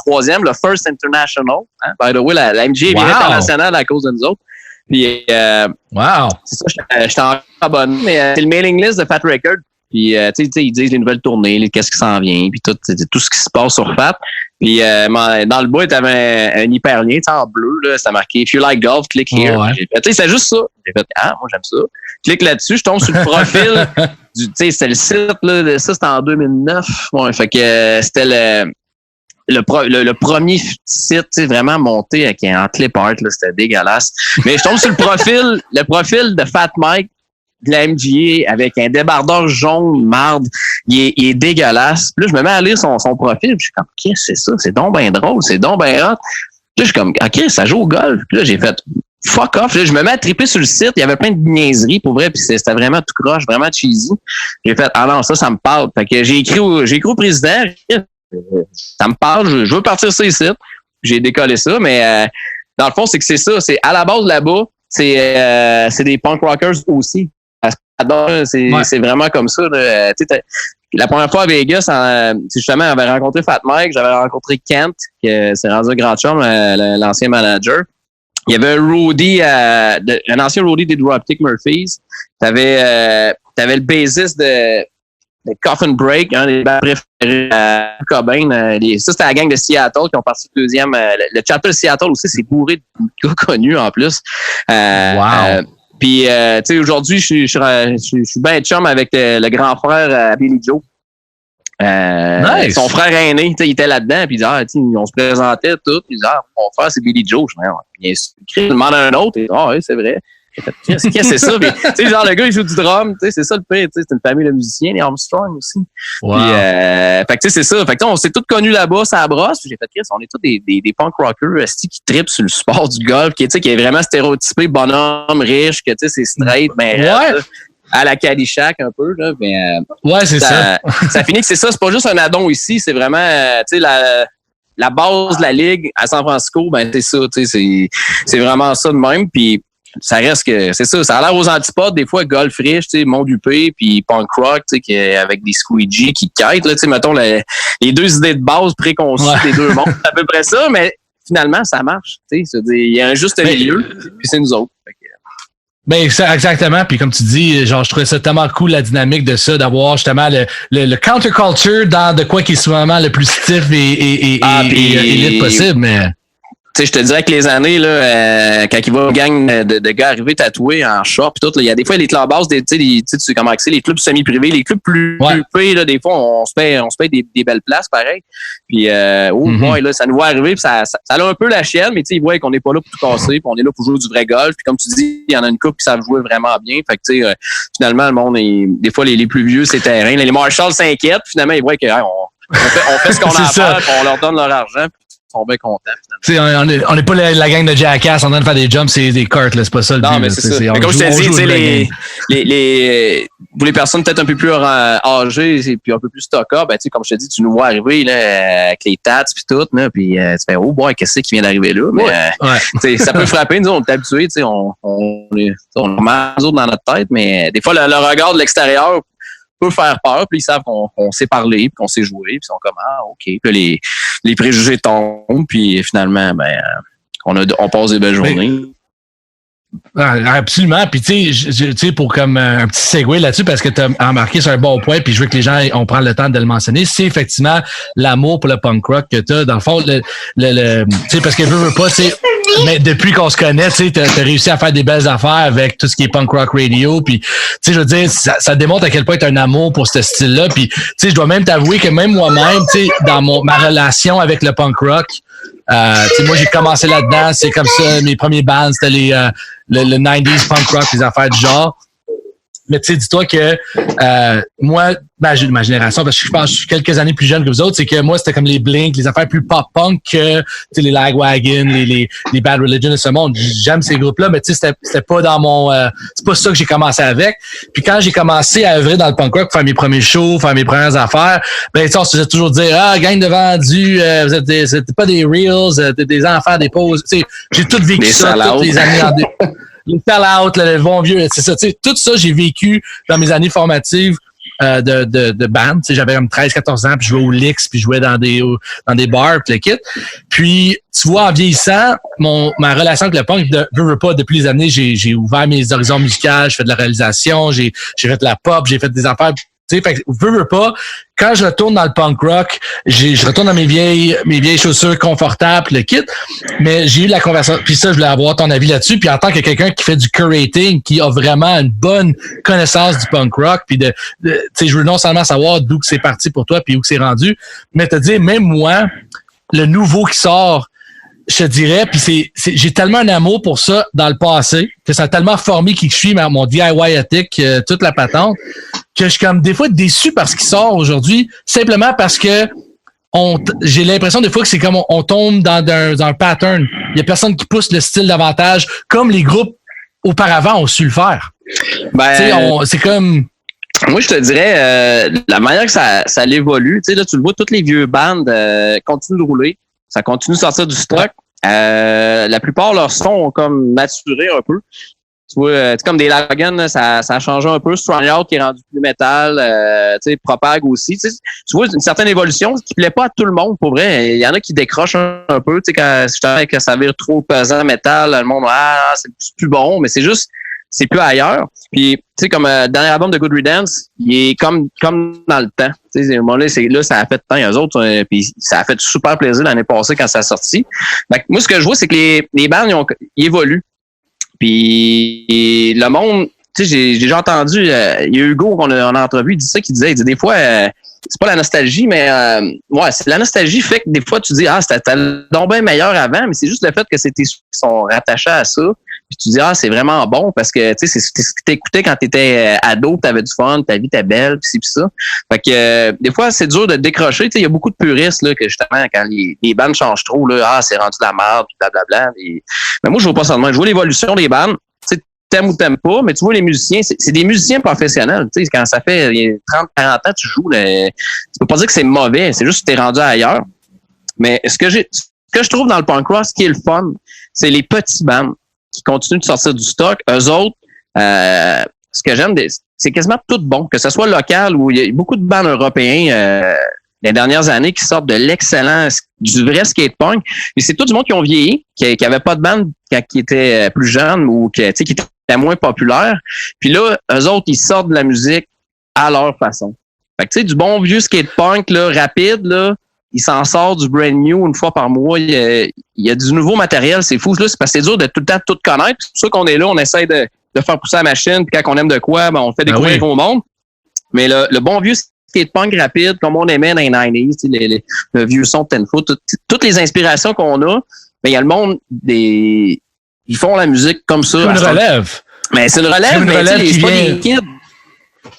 3e, le First International. Hein? By the way, la MJ est bien internationale à cause de nous autres. Puis, c'est ça, j'étais encore abonné, mais c'est le mailing list de Fat Record. Puis, tu sais, ils disent les nouvelles tournées, qu'est-ce qui s'en vient, puis tout ce qui se passe sur Fat. Puis, dans le bout, tu avais un hyperlien, tu sais, en bleu, là, c'était marqué If you like golf, click here. Tu sais, c'est juste ça. J'ai fait, moi, j'aime ça. Clique là-dessus, je tombe sur le profil tu sais, c'était le site, là, ça, c'était en 2009. Ouais, fait que c'était le premier site, tu sais, vraiment monté avec un clip art, là, c'était dégueulasse. Mais je tombe sur le profil de Fat Mike de la MGA avec un débardeur jaune marde. Il est dégueulasse. Puis là, je me mets à lire son profil. Puis je suis comme, qu'est-ce que c'est ça? C'est donc bien drôle. C'est donc bien hot. Puis là, je suis comme, OK, ça joue au golf. Puis là, j'ai fait, fuck off. Là, je me mets à triper sur le site. Il y avait plein de niaiseries, pour vrai. Puis c'était vraiment tout croche, vraiment cheesy. J'ai fait, ah non, ça me parle. Fait que j'ai écrit au président, ça me parle, je veux partir sur les sites. J'ai décollé ça, mais dans le fond, c'est que c'est ça. C'est à la base là-bas, c'est des punk rockers aussi. C'est vraiment comme ça. Là. La première fois à Vegas, justement, j'avais rencontré Fat Mike, j'avais rencontré Kent, qui s'est rendu grand chum, l'ancien manager. Il y avait un roadie, un ancien roadie des Dropkick Murphys. T'avais le bassiste de Coffin Break, un des bands préférés à Cobain. Ça, c'était la gang de Seattle qui ont parti le deuxième. Le chapter de Seattle aussi, c'est bourré de gars connus en plus. Wow! Puis, tu sais, aujourd'hui, je suis bien chum avec le grand frère Billy Joe. Nice. Son frère aîné, il était là-dedans, puis on se présentait tout. Puis mon frère, c'est Billy Joe. Je me dis, il demande à un autre, et oui, c'est vrai. Qu'est-ce que c'est ça? Tu sais, genre, le gars, il joue du drum, tu sais, c'est ça le pire, tu sais, c'est une famille de musiciens, les Armstrong aussi. Wow. Puis, fait que, tu sais, c'est ça. Fait que, on s'est tous connus là-bas, ça brosse. Puis j'ai fait, Chris, on est tous des punk rockers, qui trippent sur le sport du golf, qui est vraiment stéréotypé, bonhomme, riche, que, tu sais, c'est straight, ben, à la Caddyshack un peu, là, mais, ouais, c'est ça. Ça finit que c'est ça, c'est pas juste un addon ici, c'est vraiment, tu sais, la base de la ligue à San Francisco, ben, c'est ça, tu sais, c'est vraiment ça de même. Puis, ça reste que, c'est ça, ça a l'air aux antipodes, des fois, golf riche, tu sais, Mont Dupé, puis punk rock, tu sais, avec des squeegee qui quittent, là, tu sais, mettons, les deux idées de base préconçues des deux mondes, c'est à peu près ça, mais finalement, ça marche, tu sais, il y a un juste milieu, puis c'est nous autres. Ben, exactement. Puis comme tu dis, genre, je trouvais ça tellement cool, la dynamique de ça, d'avoir justement le counterculture dans de quoi qui est souvent le plus stiff et élite possible, mais... Tu sais, je te dirais que les années, là, quand il va une gang de gars arriver tatoués en short pis tout, là, il y a des fois les clubhouses, tu sais comment c'est, les clubs semi-privés, les clubs plus payés, là, des fois, on se paye des belles places, pareil. Puis, boy, là, ça nous va arriver pis ça a un peu la chienne, mais tu sais, ils voient qu'on n'est pas là pour tout casser pis on est là pour jouer du vrai golf. Puis comme tu dis, il y en a une couple qui savent jouer vraiment bien. Fait que, tu sais, finalement, le monde des fois, les plus vieux, c'est terrain. Les Marshalls s'inquiètent. Finalement, ils voient que, on fait ce qu'on a à faire pis on leur donne leur argent. sont bien contents. Tu sais, on n'est pas la gang de Jackass en train de faire des jumps, c'est des carts, là, c'est pas ça le but. Non, mais c'est ça. Mais comme je t'ai dit, tu sais, pour les personnes peut-être un peu plus âgées et puis un peu plus stock-up, ben, tu sais, comme je te dis, tu nous vois arriver là, avec les tats puis tout, là, puis tu fais, oh boy, qu'est-ce qui vient d'arriver là? Mais tu sais, ça peut frapper, nous, on est habitués, tu sais, on est mal dans notre tête, mais des fois, le regard de l'extérieur peut faire peur, puis ils savent qu'on sait parler, puis qu'on sait jouer, puis ils sont comme OK. Puis les préjugés tombent, puis finalement, ben on passe des belles journées. Absolument. Puis tu sais, pour comme un petit segue là-dessus, parce que tu as remarqué sur un bon point, puis je veux que les gens on prenne le temps de le mentionner, c'est effectivement l'amour pour le punk rock que tu as. Dans le fond, tu sais, parce que je veux pas, tu sais, mais depuis qu'on se connaît, tu sais, t'as réussi à faire des belles affaires avec tout ce qui est punk rock radio, puis tu sais, je veux dire, ça démontre à quel point tu as un amour pour ce style-là. Puis tu sais, je dois même t'avouer que même moi-même, tu sais, dans ma relation avec le punk rock, moi, j'ai commencé là-dedans. C'est comme ça, mes premiers bands, c'était le 90s punk rock, les affaires du genre. Mais tu sais, dis-toi que moi, ma génération, parce que je pense que je suis quelques années plus jeune que vous autres, c'est que moi, c'était comme les Blink, les affaires plus pop-punk que les Lagwagon, les Bad Religion de ce monde. J'aime ces groupes-là, mais tu sais, c'était pas dans mon... c'est pas ça que j'ai commencé avec. Puis quand j'ai commencé à œuvrer dans le punk rock, faire mes premiers shows, faire mes premières affaires, ben tu sais, on se faisait toujours dire « Ah, gang de vendus, vous êtes pas des reals, des enfants, des pauses. » Tu sais, j'ai tout vécu ça toutes les années en les sell-out, le bon vieux, c'est ça. Tu sais, tout ça, j'ai vécu dans mes années formatives de band. Tu sais, j'avais comme 13-14 ans, puis je jouais au Licks, puis je jouais dans des bars, puis le kit. Puis, tu vois, en vieillissant, ma relation avec le punk, veux pas, depuis les années, j'ai ouvert mes horizons musicaux, j'ai fait de la réalisation, j'ai fait de la pop, j'ai fait des affaires. Tu sais, fait que, veux pas, quand je retourne dans le punk rock, je retourne dans mes vieilles chaussures confortables, le kit, mais j'ai eu la conversation, puis ça, je voulais avoir ton avis là-dessus, puis en tant que quelqu'un qui fait du curating, qui a vraiment une bonne connaissance du punk rock, puis tu sais, je veux non seulement savoir d'où que c'est parti pour toi, puis où que c'est rendu, mais te dire, même moi, le nouveau qui sort, je te dirais, puis j'ai tellement un amour pour ça dans le passé, que ça a tellement formé qui je suis, mon DIY éthique, toute la patente, que je suis comme des fois déçu par ce qui sort aujourd'hui, simplement parce que j'ai l'impression des fois que c'est comme on tombe dans un pattern. Il y a personne qui pousse le style davantage, comme les groupes auparavant ont su le faire. Ben, c'est comme... Moi, je te dirais, la manière que ça évolue, tu sais, là, tu le vois, toutes les vieux bandes continuent de rouler. Ça continue de sortir du stock. La plupart, leurs sons ont comme maturé un peu. Tu vois, comme des Lagwagon, ça a changé un peu. Strong Out qui est rendu plus métal, tu sais, Propag aussi. Tu vois, une certaine évolution qui plaît pas à tout le monde, pour vrai. Il y en a qui décrochent un peu, tu sais, quand ça vire trop pesant métal, le monde, c'est plus bon, mais c'est juste, c'est plus ailleurs. Puis, tu sais, comme le dernier album de Good Riddance, il est comme dans le temps. Tu sais, là, ça a fait temps, eux autres, puis ça a fait super plaisir l'année passée quand ça a sorti. Donc, moi, ce que je vois, c'est que les bands, ils évoluent. Puis le monde, tu sais, j'ai déjà entendu, il y a Hugo qu'on a entrevu, il disait des fois, c'est pas la nostalgie, mais ouais, c'est la nostalgie fait que des fois tu dis c'était donc bien meilleur avant, mais c'est juste le fait que c'est tes sous qui sont rattachés à ça. Puis tu dis c'est vraiment bon parce que tu sais c'est ce que t'écoutais quand t'étais ado, t'avais du fun, ta vie était belle, puis ça. Fait que des fois c'est dur de décrocher. Tu sais il y a beaucoup de puristes là que justement quand les bandes changent trop là, c'est rendu de la merde, puis blablabla. Mais moi je vois pas ça de même. Je vois l'évolution des bandes. Tu sais t'aimes ou t'aimes pas, mais tu vois les musiciens, c'est des musiciens professionnels. Tu sais quand ça fait 30-40 ans tu joues, tu peux pas dire que c'est mauvais, c'est juste que t'es rendu ailleurs. Mais ce que je trouve dans le punk rock, ce qui est le fun, c'est les petits bands qui continuent de sortir du stock. Eux autres, ce que j'aime, c'est quasiment tout bon, que ce soit local ou il y a beaucoup de bands européens les dernières années qui sortent de l'excellent, du vrai skate punk. Et c'est tout du monde qui ont vieilli, qui avait pas de band quand ils étaient plus jeunes ou qui étaient moins populaires. Puis là, eux autres, ils sortent de la musique à leur façon. Fait que tu sais, du bon vieux skate punk là, rapide, là, il s'en sort du brand new une fois par mois. Il y a du nouveau matériel, c'est fou. Là, c'est parce que c'est dur de tout le temps tout connaître. C'est pour ça qu'on est là, on essaie de faire pousser la machine. Puis quand on aime de quoi, on fait découvrir au monde. Mais le bon vieux skate punk rapide, comme on aimait dans les 90s, le vieux son de Tenfoot, toutes les inspirations qu'on a, il y a le monde ils font la musique comme ça. C'est une relève. Mais c'est une relève, mais c'est pas des kids.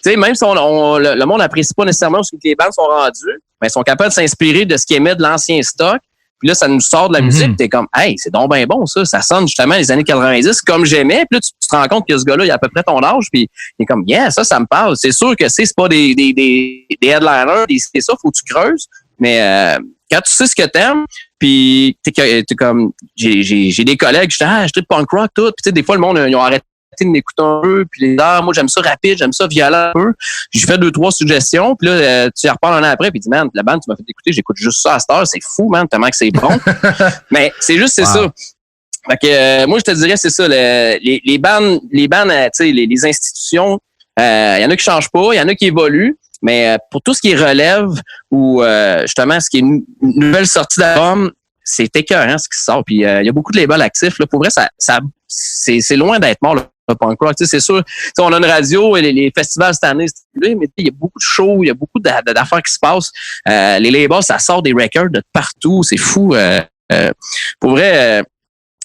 Tu sais, même si le monde n'apprécie pas nécessairement ce que les bandes sont rendues, mais ils sont capables de s'inspirer de ce qu'ils aimaient de l'ancien stock, Puis là, ça nous sort de la musique. T'es comme, hey, c'est donc ben bon, ça. Ça sonne justement les années 90 comme j'aimais. Puis là, tu te rends compte que ce gars-là, il a à peu près ton âge. Puis il est comme, yeah, ça me parle. C'est sûr que c'est pas des headliners, c'est ça, faut que tu creuses. Mais quand tu sais ce que t'aimes, puis t'es comme, j'ai des collègues, je tripe punk rock, tout. Puis tu sais, des fois, le monde, ils ont arrêté de m'écouter un peu, puis moi j'aime ça rapide, j'aime ça violent un peu. J'ai fait 2-3 suggestions, puis là tu reparles un an après, puis tu dis man, la bande tu m'as fait écouter, j'écoute juste ça à cette heure, c'est fou man, tellement que c'est bon. Mais c'est juste c'est ça. Fait que moi je te dirais c'est ça, les bandes, tu sais, les institutions, il y en a qui changent pas, il y en a qui évoluent. Mais pour tout ce qui est relève ou justement ce qui est une nouvelle sortie d'album, c'est écœurant ce qui sort. Puis il y a beaucoup de labels actifs. Là. Pour vrai, c'est loin d'être mort. Le punk rock, c'est sûr. On a une radio et les festivals cette année, mais il y a beaucoup de shows, il y a beaucoup d'affaires qui se passent. Les labels, ça sort des records de partout, c'est fou. Pour vrai,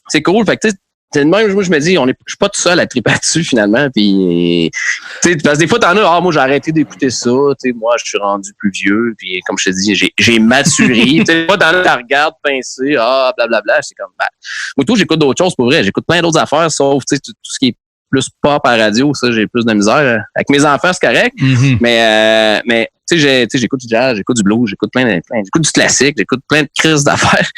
c'est cool. Fait que même, moi je me dis, je suis pas tout seul à triper dessus finalement. Puis, parce que des fois t'en as, moi j'ai arrêté d'écouter ça. Moi je suis rendu plus vieux. Puis comme je te dis, j'ai maturé. Moi t'en as, tu regardes pincer, blablabla. C'est comme, moi tout, j'écoute d'autres choses pour vrai. J'écoute plein d'autres affaires, sauf tout ce qui est plus pop à radio, ça j'ai plus de misère. Avec mes enfants c'est correct, mais j'écoute du jazz, j'écoute du blues, j'écoute j'écoute du classique, j'écoute plein de crises d'affaires.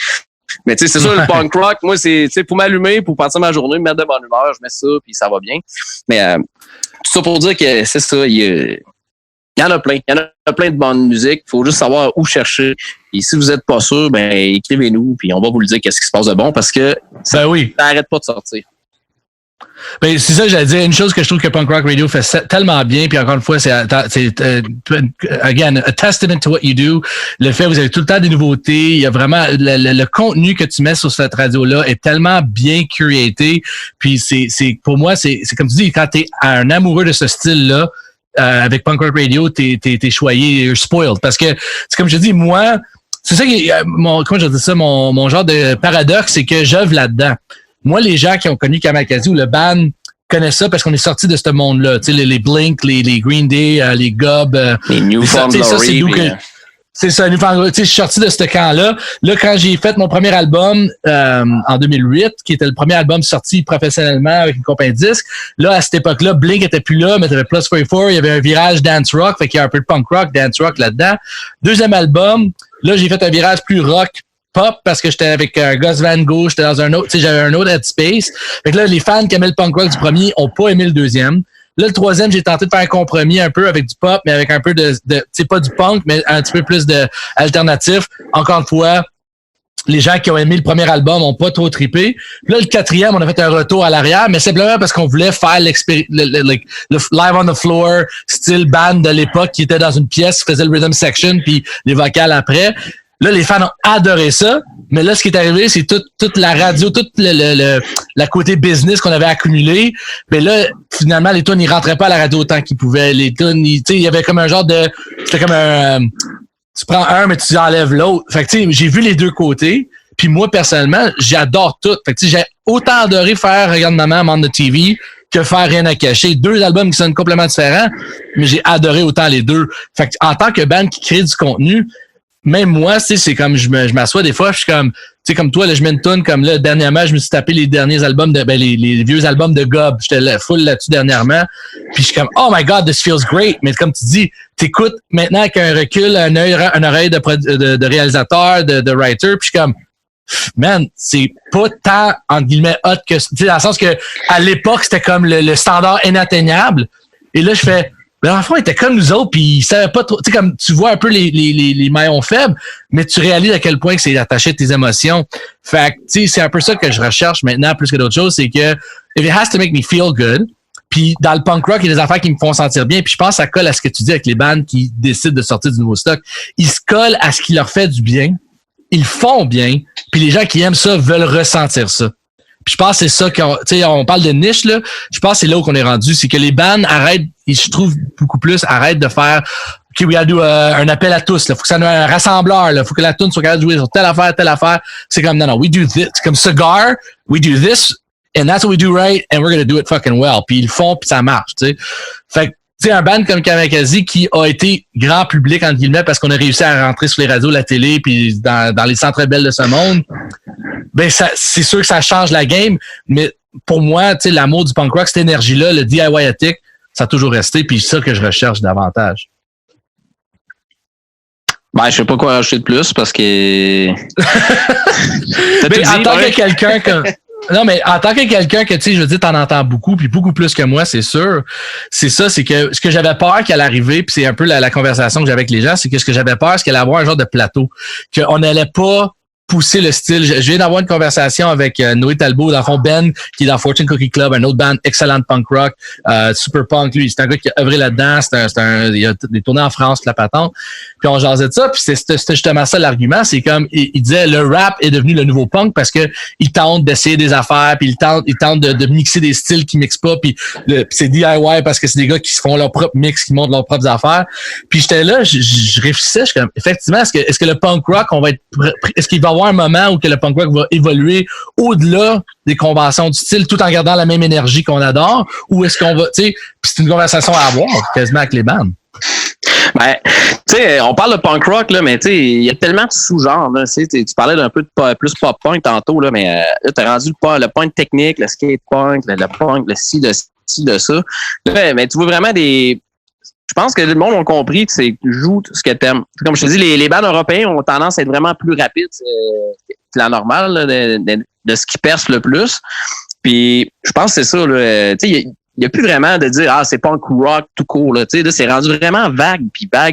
Mais tu sais, c'est sûr, le punk rock, moi, c'est pour m'allumer, pour partir ma journée, me mettre de bonne humeur, je mets ça, puis ça va bien. Mais tout ça pour dire que c'est ça, il y en a plein. Il y en a plein de bonnes musiques. Il faut juste savoir où chercher. Et si vous n'êtes pas sûr, ben écrivez-nous, puis on va vous le dire qu'est-ce qui se passe de bon, parce que ça n'arrête pas de sortir. Ben, c'est ça que j'allais dire. Une chose que je trouve que Punk Rock Radio fait tellement bien, puis encore une fois, c'est again, a testament to what you do. Le fait que vous avez tout le temps des nouveautés. Il y a vraiment le contenu que tu mets sur cette radio-là est tellement bien curaté. Puis c'est pour moi, c'est comme tu dis, quand t'es un amoureux de ce style-là, avec Punk Rock Radio, t'es choyé, you're spoiled. Parce que c'est comme je dis, moi, c'est ça qui comment je dis ça, mon genre de paradoxe, c'est que j'œuvre là-dedans. Moi, les gens qui ont connu Kamakazi ou le band connaissent ça parce qu'on est sortis de ce monde-là. Tu sais, les Blink, les Green Day, les Gob. Les Newfound Glory. C'est ça, Newfound Glory. Tu sais, je suis sorti de ce camp-là. Là, quand j'ai fait mon premier album en 2008, qui était le premier album sorti professionnellement avec une compagnie de disques, là, à cette époque-là, Blink était plus là, mais t'avais Plus 44, il y avait un virage dance rock, fait qu'il y a un peu de punk rock, dance rock là-dedans. Deuxième album, là, j'ai fait un virage plus rock, pop, parce que j'étais avec Gus Van Gogh, j'étais dans un autre, tu sais, j'avais un autre headspace. Fait que là, les fans qui aimaient le punk rock du premier ont pas aimé le deuxième. Là, le troisième, j'ai tenté de faire un compromis un peu avec du pop, mais avec un peu de tu sais, pas du punk, mais un petit peu plus de alternatif. Encore une fois, les gens qui ont aimé le premier album ont pas trop trippé. Puis là, le quatrième, on a fait un retour à l'arrière, mais simplement parce qu'on voulait faire le live on the floor, style band de l'époque qui était dans une pièce, qui faisait le rhythm section, puis les vocales après. Là, les fans ont adoré ça, mais là, ce qui est arrivé, c'est toute la radio, toute la côté business qu'on avait accumulé. Mais là, finalement, les tunes, ils rentraient pas à la radio autant qu'ils pouvaient. Les tunes, tu sais, il y avait comme un genre de... C'était comme un... tu prends un, mais tu enlèves l'autre. Fait que, tu sais, j'ai vu les deux côtés. Puis moi, personnellement, j'adore tout. Fait que, tu sais, j'ai autant adoré faire Regarde Maman, I'm on the TV, que faire Rien à cacher. Deux albums qui sonnent complètement différents, mais j'ai adoré autant les deux. Fait que, en tant que band qui crée du contenu, même moi, tu sais, c'est comme je m'assois des fois, je suis comme, tu sais, comme toi, là, je mets une tune comme là, dernièrement, je me suis tapé les derniers albums les vieux albums de Gob. J'étais full là-dessus dernièrement. Puis je suis comme, oh my God, this feels great. Mais comme tu dis, t'écoutes maintenant avec un recul, une oreille de réalisateur, de writer, puis je suis comme, man, c'est pas tant, entre guillemets, hot que, tu sais, dans le sens que, à l'époque, c'était comme le standard inatteignable. Et là, je fais, mais l'enfant était comme nous autres, puis il savait pas trop. Tu sais, comme tu vois un peu les maillons faibles, mais tu réalises à quel point que c'est attaché à tes émotions. Fait que, tu sais, c'est un peu ça que je recherche maintenant plus que d'autres choses, c'est que if it has to make me feel good, puis dans le punk rock, il y a des affaires qui me font sentir bien, puis je pense que ça colle à ce que tu dis avec les bandes qui décident de sortir du nouveau stock. Ils se collent à ce qui leur fait du bien, ils font bien, puis les gens qui aiment ça veulent ressentir ça. Puis je pense que c'est ça qu'on, tu sais, on parle de niche, là. Je pense que c'est là où on est rendu. C'est que les bands arrêtent, et je trouve beaucoup plus, arrêtent de faire, OK, we gotta do un appel à tous, là. Faut que ça soit un rassembleur, là. Faut que la tune soit capable de jouer sur telle affaire. C'est comme, non, we do this. C'est comme Cigar, we do this, and that's what we do right, and we're gonna do it fucking well. Puis ils le font, puis ça marche, tu sais. Fait que sais, un band comme Kamikaze qui a été grand public, entre guillemets, parce qu'on a réussi à rentrer sur les radios, la télé, puis dans les centres belles de ce monde, ben c'est sûr que ça change la game, mais pour moi, tu sais, l'amour du punk rock, cette énergie-là, le DIY ethic, ça a toujours resté, puis c'est ça que je recherche davantage. Ben, je sais pas quoi rajouter de plus parce que. Mais en tant que quelqu'un que. Non, mais en tant que quelqu'un que, tu sais, je veux dire, t'en entends beaucoup, puis beaucoup plus que moi, c'est sûr. C'est ça, c'est que ce que j'avais peur qu'elle arrive, puis c'est un peu la conversation que j'avais avec les gens, c'est que ce que j'avais peur, c'est qu'elle allait avoir un genre de plateau. Qu'on n'allait pas pousser le style. Je viens d'avoir une conversation avec Noé Talbot, dans le fond, Ben, qui est dans Fortune Cookie Club, un autre band excellent de punk rock, super punk, lui. C'est un gars qui a œuvré là-dedans, il a des tournées en France, la patente. Puis on jasait de ça, puis c'était justement ça l'argument, c'est comme, il disait, le rap est devenu le nouveau punk parce que il tente d'essayer des affaires, puis il tente de mixer des styles qui mixent pas, puis c'est DIY parce que c'est des gars qui se font leur propre mix, qui montent leurs propres affaires. Puis j'étais là, je réfléchissais, je suis comme, effectivement, est-ce que le punk rock, est-ce qu'il va avoir un moment où que le punk rock va évoluer au-delà des conventions du style tout en gardant la même énergie qu'on adore, ou est-ce qu'on va, tu sais, puis c'est une conversation à avoir quasiment avec les bandes. Ben, tu sais, on parle de punk rock, là, mais tu sais, il y a tellement de sous-genres, là. Tu parlais d'un peu de plus pop-punk tantôt, là, mais là, t'as rendu le punk technique, le skate-punk, le punk, le ci, de ça. Là, mais tu vois vraiment des... Je pense que le monde a compris que c'est joue ce que t'aimes. Comme je te dis, les bands européens ont tendance à être vraiment plus rapides que la normale, là, de ce qui perce le plus. Puis, je pense que c'est ça, là. Tu sais, il n'y a plus vraiment de dire, c'est punk rock tout court, là. Tu sais, là, c'est rendu vraiment vague, là,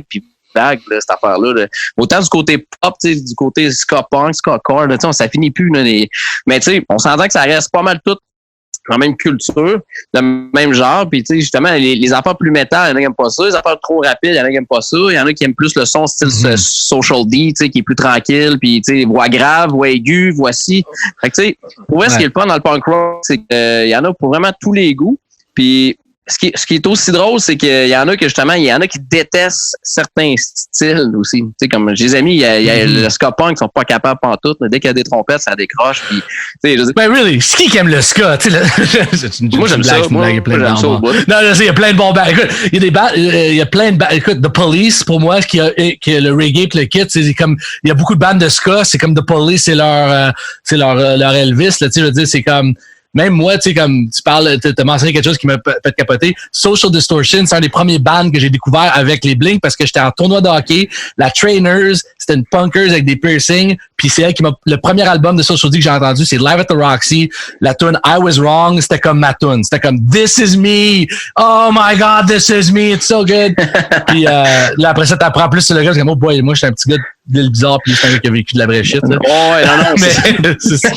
cette affaire-là. Là. Autant du côté pop, tu sais, du côté ska punk, ska core, là, tu sais, ça finit plus, là. Mais tu sais, on s'entend que ça reste pas mal tout la même culture, le même genre, puis tu sais, justement, les affaires plus métal, il y en a qui n'aiment pas ça, les affaires trop rapides, il y en a qui n'aiment pas ça, il y en a qui aiment plus le son style Social D, tu sais, qui est plus tranquille, puis tu sais, voix grave, voix aiguë, voici. Fait que tu sais, pour vrai, ce qui est le fun dans le punk rock, c'est qu'il y en a pour vraiment tous les goûts, puis ce qui est aussi drôle, c'est qu'il y en a que justement, il y en a qui détestent certains styles aussi. Tu sais, comme j'ai des amis, il y a le ska punk qui sont pas capables pantoute, mais dès qu'il y a des trompettes, ça décroche. Puis, tu sais, ben really, c'est qui aime le ska? Moi j'aime ça. Moi j'aime ça au bout. Non, il y a plein de bons bands. Écoute, il y a des bands, il y a plein de bands. Écoute, The Police, pour moi, qui a le reggae pis le kit, c'est comme, il y a beaucoup de bandes de ska, c'est comme The Police, c'est leur Elvis, là, tu sais, je veux dire, c'est comme, même moi, tu sais, comme tu parles, t'as mentionné quelque chose qui m'a fait capoter. Social Distortion, c'est un des premiers bands que j'ai découvert avec les Blink parce que j'étais en tournoi de hockey. La Trainers, c'était une punkers avec des piercings. Puis c'est elle qui le premier album de Social D que j'ai entendu, c'est Live at the Roxy. La tune I Was Wrong, c'était comme ma tune. C'était comme This is me. Oh my God, this is me. It's so good. Puis là, après ça, t'apprends plus sur le gars. C'est comme, oh boy, moi, je suis un petit gars de l'île bizarre, puis c'est un gars qui a vécu de la vraie shit. Là. Ouais, non, mais c'est ça.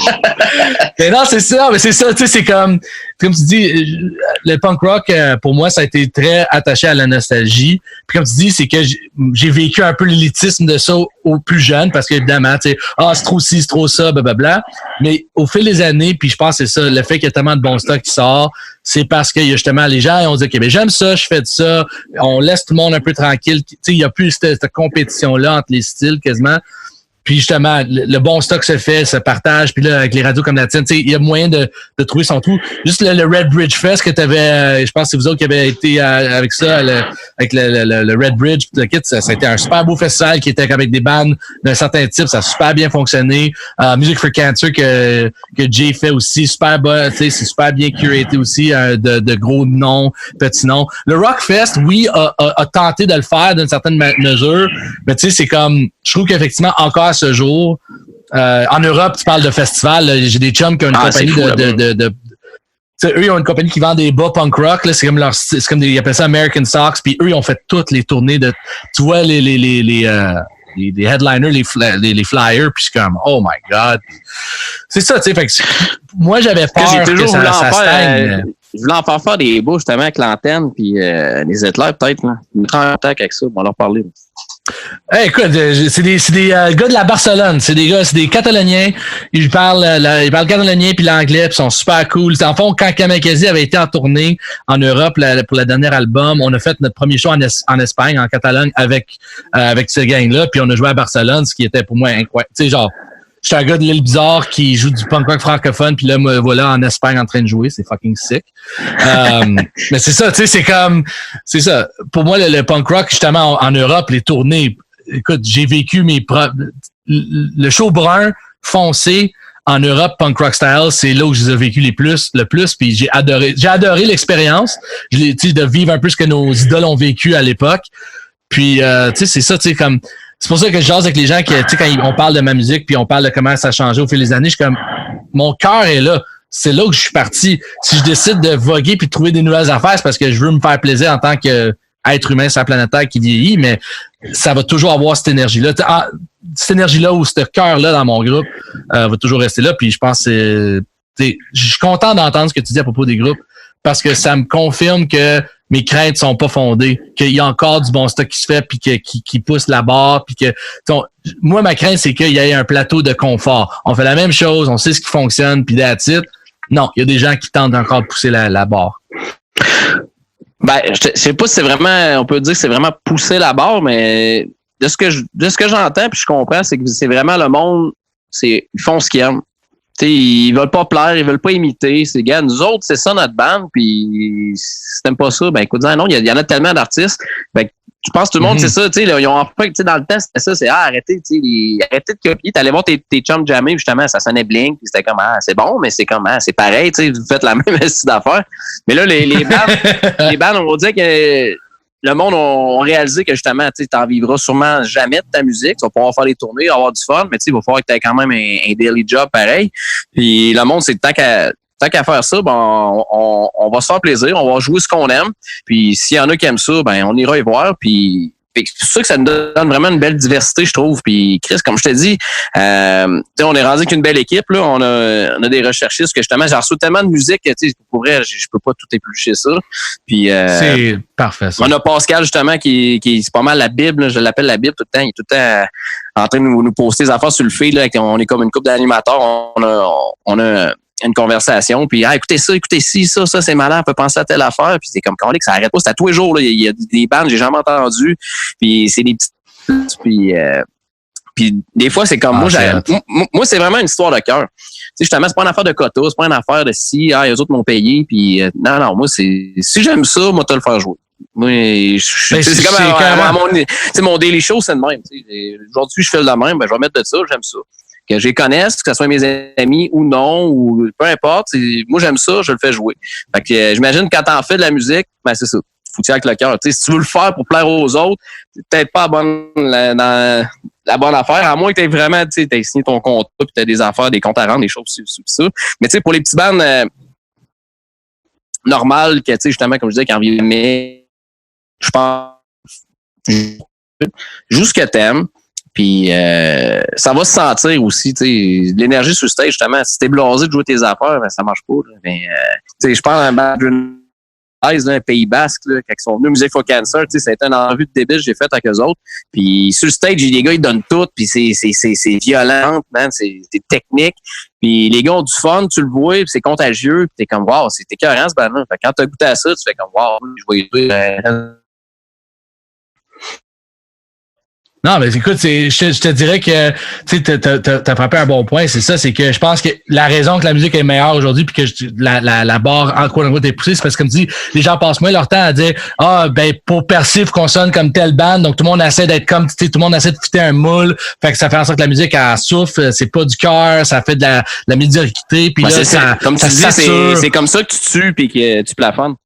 Mais non, c'est ça. Mais c'est ça, tu sais, c'est comme tu dis, le punk rock, pour moi, ça a été très attaché à la nostalgie. Puis comme tu dis, c'est que j'ai vécu un peu l'élitisme de ça au plus jeune, parce qu'évidemment, tu sais, c'est trop ci, c'est trop ça, blablabla. Mais au fil des années, puis je pense que c'est ça, le fait qu'il y a tellement de bon stock qui sort, c'est parce que justement, les gens ont dit, OK, ben j'aime ça, je fais de ça, on laisse tout le monde un peu tranquille. Tu sais, il n'y a plus cette compétition-là entre les styles quasiment. Puis justement, le bon stock se fait, se partage. Puis là, avec les radios comme la tienne, tu sais, il y a moyen de trouver son trou. Juste le Red Bridge Fest que tu avais, je pense que c'est vous autres qui avez été avec ça, avec le Red Bridge, le kit, ça a été un super beau festival qui était avec des bands d'un certain type. Ça a super bien fonctionné. Music for Cancer que Jay fait aussi, super bas, tu sais, c'est super bien curaté aussi, de gros noms, petits noms. Le Rockfest, oui, a tenté de le faire d'une certaine mesure, mais tu sais, c'est comme, je trouve qu'effectivement, encore à ce jour, en Europe, tu parles de festival, là, j'ai des chums qui ont une compagnie eux, ils ont une compagnie qui vend des bas punk rock, là, c'est comme ils appellent ça American Socks, puis eux, ils ont fait toutes les tournées de, tu vois, les headliners, les flyers, puis c'est comme, oh my God. C'est ça, tu sais, fait que moi, j'avais peur que ça stagne. Je voulais en faire des bouts, justement, avec l'antenne, puis les éclairs, peut-être, là. Je me mettre en contact avec ça, on va leur parler. Hey, écoute, c'est des gars de la Barcelone, c'est des Cataloniens, ils parlent catalonien puis l'anglais, puis ils sont super cool. En fond, quand Kamikaze avait été en tournée en Europe pour le dernier album, on a fait notre premier show en Espagne, en Catalogne, avec ce gang-là, puis on a joué à Barcelone, ce qui était pour moi incroyable. Tu sais, genre, je suis un gars de l'île bizarre qui joue du punk rock francophone, puis là, me voilà en Espagne en train de jouer. C'est fucking sick. Mais c'est ça, tu sais, c'est ça. Pour moi, le punk rock, justement, en Europe, les tournées, écoute, j'ai vécu le show brun foncé en Europe, punk rock style, c'est là où je les ai vécu le plus, puis j'ai adoré l'expérience, de vivre un peu ce que nos idoles ont vécu à l'époque. Puis, tu sais, c'est ça, tu sais, comme, c'est pour ça que je jase avec les gens qui, tu sais, quand on parle de ma musique, puis on parle de comment ça a changé au fil des années, je suis comme, mon cœur est là. C'est là où je suis parti. Si je décide de voguer puis de trouver des nouvelles affaires, c'est parce que je veux me faire plaisir en tant que être humain sur la planète Terre qui vieillit, mais ça va toujours avoir cette énergie-là. Cette énergie-là ou ce cœur-là dans mon groupe va toujours rester là. Puis je pense que je suis content d'entendre ce que tu dis à propos des groupes parce que ça me confirme que mes craintes sont pas fondées, qu'il y a encore du bon stock qui se fait puis qui pousse la barre puis que moi ma crainte c'est qu'il y ait un plateau de confort. On fait la même chose, on sait ce qui fonctionne puis that's it. Non, il y a des gens qui tentent encore de pousser la barre. Ben, je sais pas si c'est vraiment, on peut dire que c'est vraiment pousser la barre, mais de ce que j'entends puis je comprends, c'est que c'est vraiment le monde, ils font ce qu'ils aiment. T'sais, ils veulent pas plaire, ils veulent pas imiter. C'est gars, nous autres, c'est ça notre bande. Puis si t'aimes pas ça, ben écoute, non, il y en a tellement d'artistes. Ben, je pense que tout le monde, c'est ça. Tu sais, ils ont enfin, dans le temps, c'était ça, c'est arrêtez de copier. T'allais voir tes chums jammer, justement, ça sonnait Blink, puis c'était comme c'est bon, mais c'est comme c'est pareil, tu sais, vous faites la même style d'affaires. Mais là, les bandes, on va dire que le monde ont réalisé que justement, tu t'en vivras sûrement jamais de ta musique. Tu vas pouvoir faire les tournées, avoir du fun, mais il va falloir que tu aies quand même un daily job pareil. Puis le monde, c'est tant qu'à faire ça, ben on va se faire plaisir, on va jouer ce qu'on aime. Puis s'il y en a qui aiment ça, ben on ira y voir. Puis c'est sûr que ça nous donne vraiment une belle diversité, je trouve. Puis Chris, comme je te dis, on est rendu qu'une belle équipe. Là, on a des recherchistes que justement, j'ai reçu tellement de musique que pour vrai, je peux pas tout éplucher ça. Puis c'est parfait ça. On a Pascal justement qui c'est pas mal la Bible, là, je l'appelle la Bible tout le temps. Il est tout le temps en train de nous poster des affaires sur le feed. Là, on est comme une couple d'animateurs. On a une conversation, puis écoutez ci, ça, c'est malin, on peut penser à telle affaire, puis c'est comme quand on dit que ça arrête pas, c'est à tous les jours, là, il y a des bandes, j'ai jamais entendu, puis c'est des petites, puis des fois, c'est comme, moi, c'est vraiment une histoire de cœur. Tu sais, justement, c'est pas une affaire de quota, c'est pas une affaire de si, eux autres m'ont payé, puis non, moi, si j'aime ça, moi, te le faire jouer. Moi, c'est comme mon daily show, c'est le même. Aujourd'hui, je fais le même, ben, je vais mettre de ça, j'aime ça. Que je les connaisse, que ce soit mes amis ou non, ou peu importe. Moi, j'aime ça, je le fais jouer. Fait que j'imagine quand t'en fais de la musique, ben c'est ça. Faut tirer avec le cœur. Si tu veux le faire pour plaire aux autres, c'est peut-être pas la bonne affaire, à moins que t'aies vraiment, t'aies signé ton contrat, puis t'aies des affaires, des comptes à rendre, des choses sur ça. Mais pour les petites bandes normales, que justement, comme je disais, quand vient mais je pense joue ce que t'aimes. Puis ça va se sentir aussi, tu sais, l'énergie sur le stage, justement. Si t'es blasé de jouer tes affaires, ben, ça marche pas. Là. Mais tu sais, je parle d'un band un Pays Basque, là, quand ils sont venus au Music for Cancer, tu sais, ça a été une envie de débile que j'ai faite avec eux autres. Puis sur le stage, les gars, ils donnent tout, puis c'est violent, man, c'est technique. Puis les gars ont du fun, tu le vois, puis c'est contagieux, puis t'es comme wow, c'est écœurant ce band-là. Fait que quand t'as goûté à ça, tu fais comme wow, je vais y jouer. Non, mais écoute, je te dirais que tu t'as frappé un bon point, c'est ça, c'est que je pense que la raison que la musique est meilleure aujourd'hui puis que la barre en quoi est poussée, c'est parce que comme tu dis, les gens passent moins leur temps à dire pour percer, faut qu'on sonne comme telle bande, donc tout le monde essaie d'être comme tout le monde essaie de fitter un moule, fait que ça fait en sorte que la musique elle souffle, c'est pas du cœur, ça fait de la médiocrité, puis là ça comme tu dis, c'est comme ça que tu tues puis que tu plafonnes.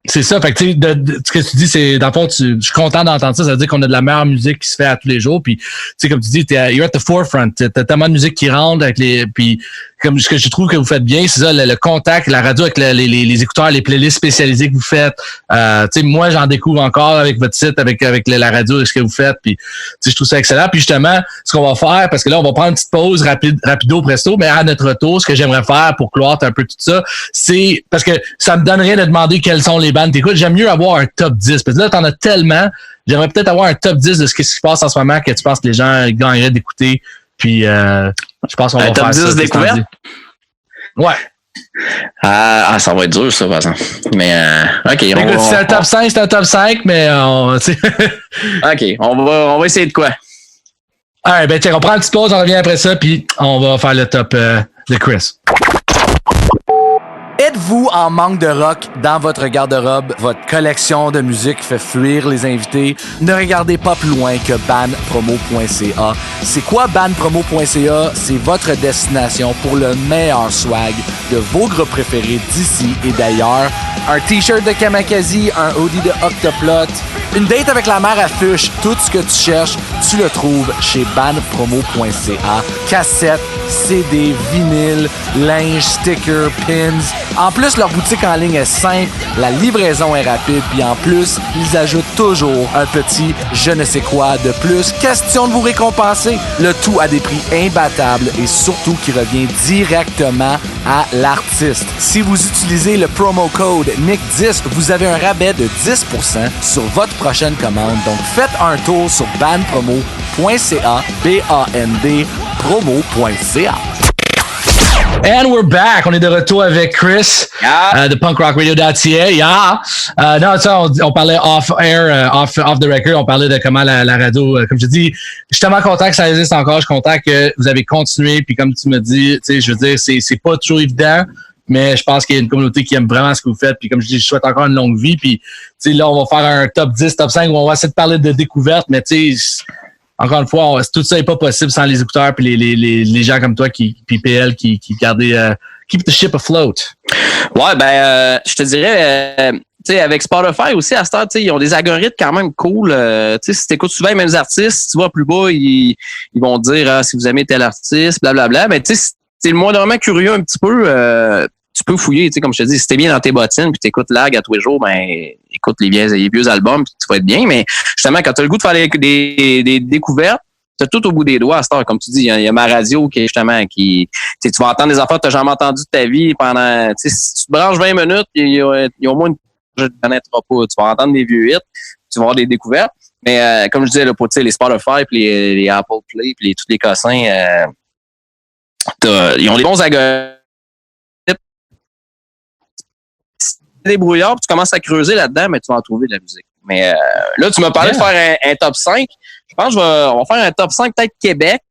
C'est ça, fait que tu sais, ce que tu dis, c'est dans le fond, je suis content d'entendre ça, ça veut dire qu'on a de la meilleure musique qui se fait à tous les jours, puis tu sais, comme tu dis, you're at the forefront, t'as tellement de musique qui rentre avec puis comme ce que je trouve que vous faites bien, c'est ça, le contact, la radio avec les écouteurs, les playlists spécialisées que vous faites. Tu sais, moi, j'en découvre encore avec votre site, avec la radio et ce que vous faites. Puis, tu sais, je trouve ça excellent. Puis justement, ce qu'on va faire, parce que là, on va prendre une petite pause rapido presto, mais à notre retour, ce que j'aimerais faire pour clore un peu tout ça, c'est parce que ça me donne rien de demander quelles sont les bandes t'écoutes. J'aime mieux avoir un top 10. Parce que là, t'en as tellement. J'aimerais peut-être avoir un top 10 de ce qui se passe en ce moment que tu penses que les gens gagneraient d'écouter. Puis, je pense qu'on va faire ça. Top 10 découverte? Ouais. Ça va être dur, ça, par exemple. Mais, OK. Écoute, c'est un top 5, c'est un top 5, mais OK, on va essayer de quoi? Alright, ben tiens, on prend une petite pause, on revient après ça, puis on va faire le top de Chris. Êtes-vous en manque de rock dans votre garde-robe? Votre collection de musique fait fuir les invités? Ne regardez pas plus loin que bandpromo.ca. C'est quoi bandpromo.ca? C'est votre destination pour le meilleur swag de vos groupes préférés d'ici et d'ailleurs. Un t-shirt de Kamakazi, un hoodie de Octoplot, une date avec la mère à Fuchs, tout ce que tu cherches, tu le trouves chez bandpromo.ca. Cassettes, CD, vinyle, linge, stickers, pins. En plus, leur boutique en ligne est simple, la livraison est rapide, puis en plus, ils ajoutent toujours un petit je ne sais quoi de plus. Question de vous récompenser. Le tout à des prix imbattables et surtout qui revient directement à l'artiste. Si vous utilisez le promo code NICK10, vous avez un rabais de 10% sur votre prochaine commande. Donc, faites un tour sur bandpromo.ca, B-A-N-D, promo.ca. And we're back. On est de retour avec Chris de punkrockradio.ca. Yeah. Non, ça, on parlait off-air, off the record. On parlait de comment la radio, comme je dis, je suis tellement content que ça existe encore. Je suis content que vous avez continué. Puis comme tu me dis, tu sais, je veux dire, c'est pas toujours évident, mais je pense qu'il y a une communauté qui aime vraiment ce que vous faites. Puis comme je dis, je souhaite encore une longue vie. Puis, tu sais, là, on va faire un top 10, top 5 où on va essayer de parler de découvertes, mais tu sais, encore une fois, tout ça n'est pas possible sans les écouteurs puis les gens comme toi puis PL qui gardaient keep the ship afloat. Ouais, je te dirais, tu sais, avec Spotify aussi, à cette heure, tu sais, ils ont des algorithmes quand même cool. Tu sais, si tu écoutes souvent les mêmes artistes, tu vois plus bas, ils vont te dire si vous aimez tel artiste, blablabla. Mais tu sais, si t'es le moindrement curieux un petit peu, tu peux fouiller, tu sais, comme je te dis, si t'es bien dans tes bottines puis t'écoutes Lag à tous les jours, écoute les vieux albums puis tu vas être bien. Mais justement, quand t'as le goût de faire des découvertes, t'as tout au bout des doigts à cette heure. Comme tu dis, il y a ma radio qui est justement tu vas entendre des affaires que t'as jamais entendu de ta vie pendant, tu sais, si tu te branches 20 minutes, il y a au moins une je ne connaîtras pas. Tu vas entendre des vieux hits, tu vas avoir des découvertes. Mais comme je disais, là, pour les Spotify puis les Apple Play puis tous les cossins, ils ont des bons algorithmes. Des brouillards, puis tu commences à creuser là-dedans, mais tu vas en trouver de la musique. Mais là, tu m'as parlé de faire un top 5. Je pense qu'on va faire un top 5 peut-être Québec.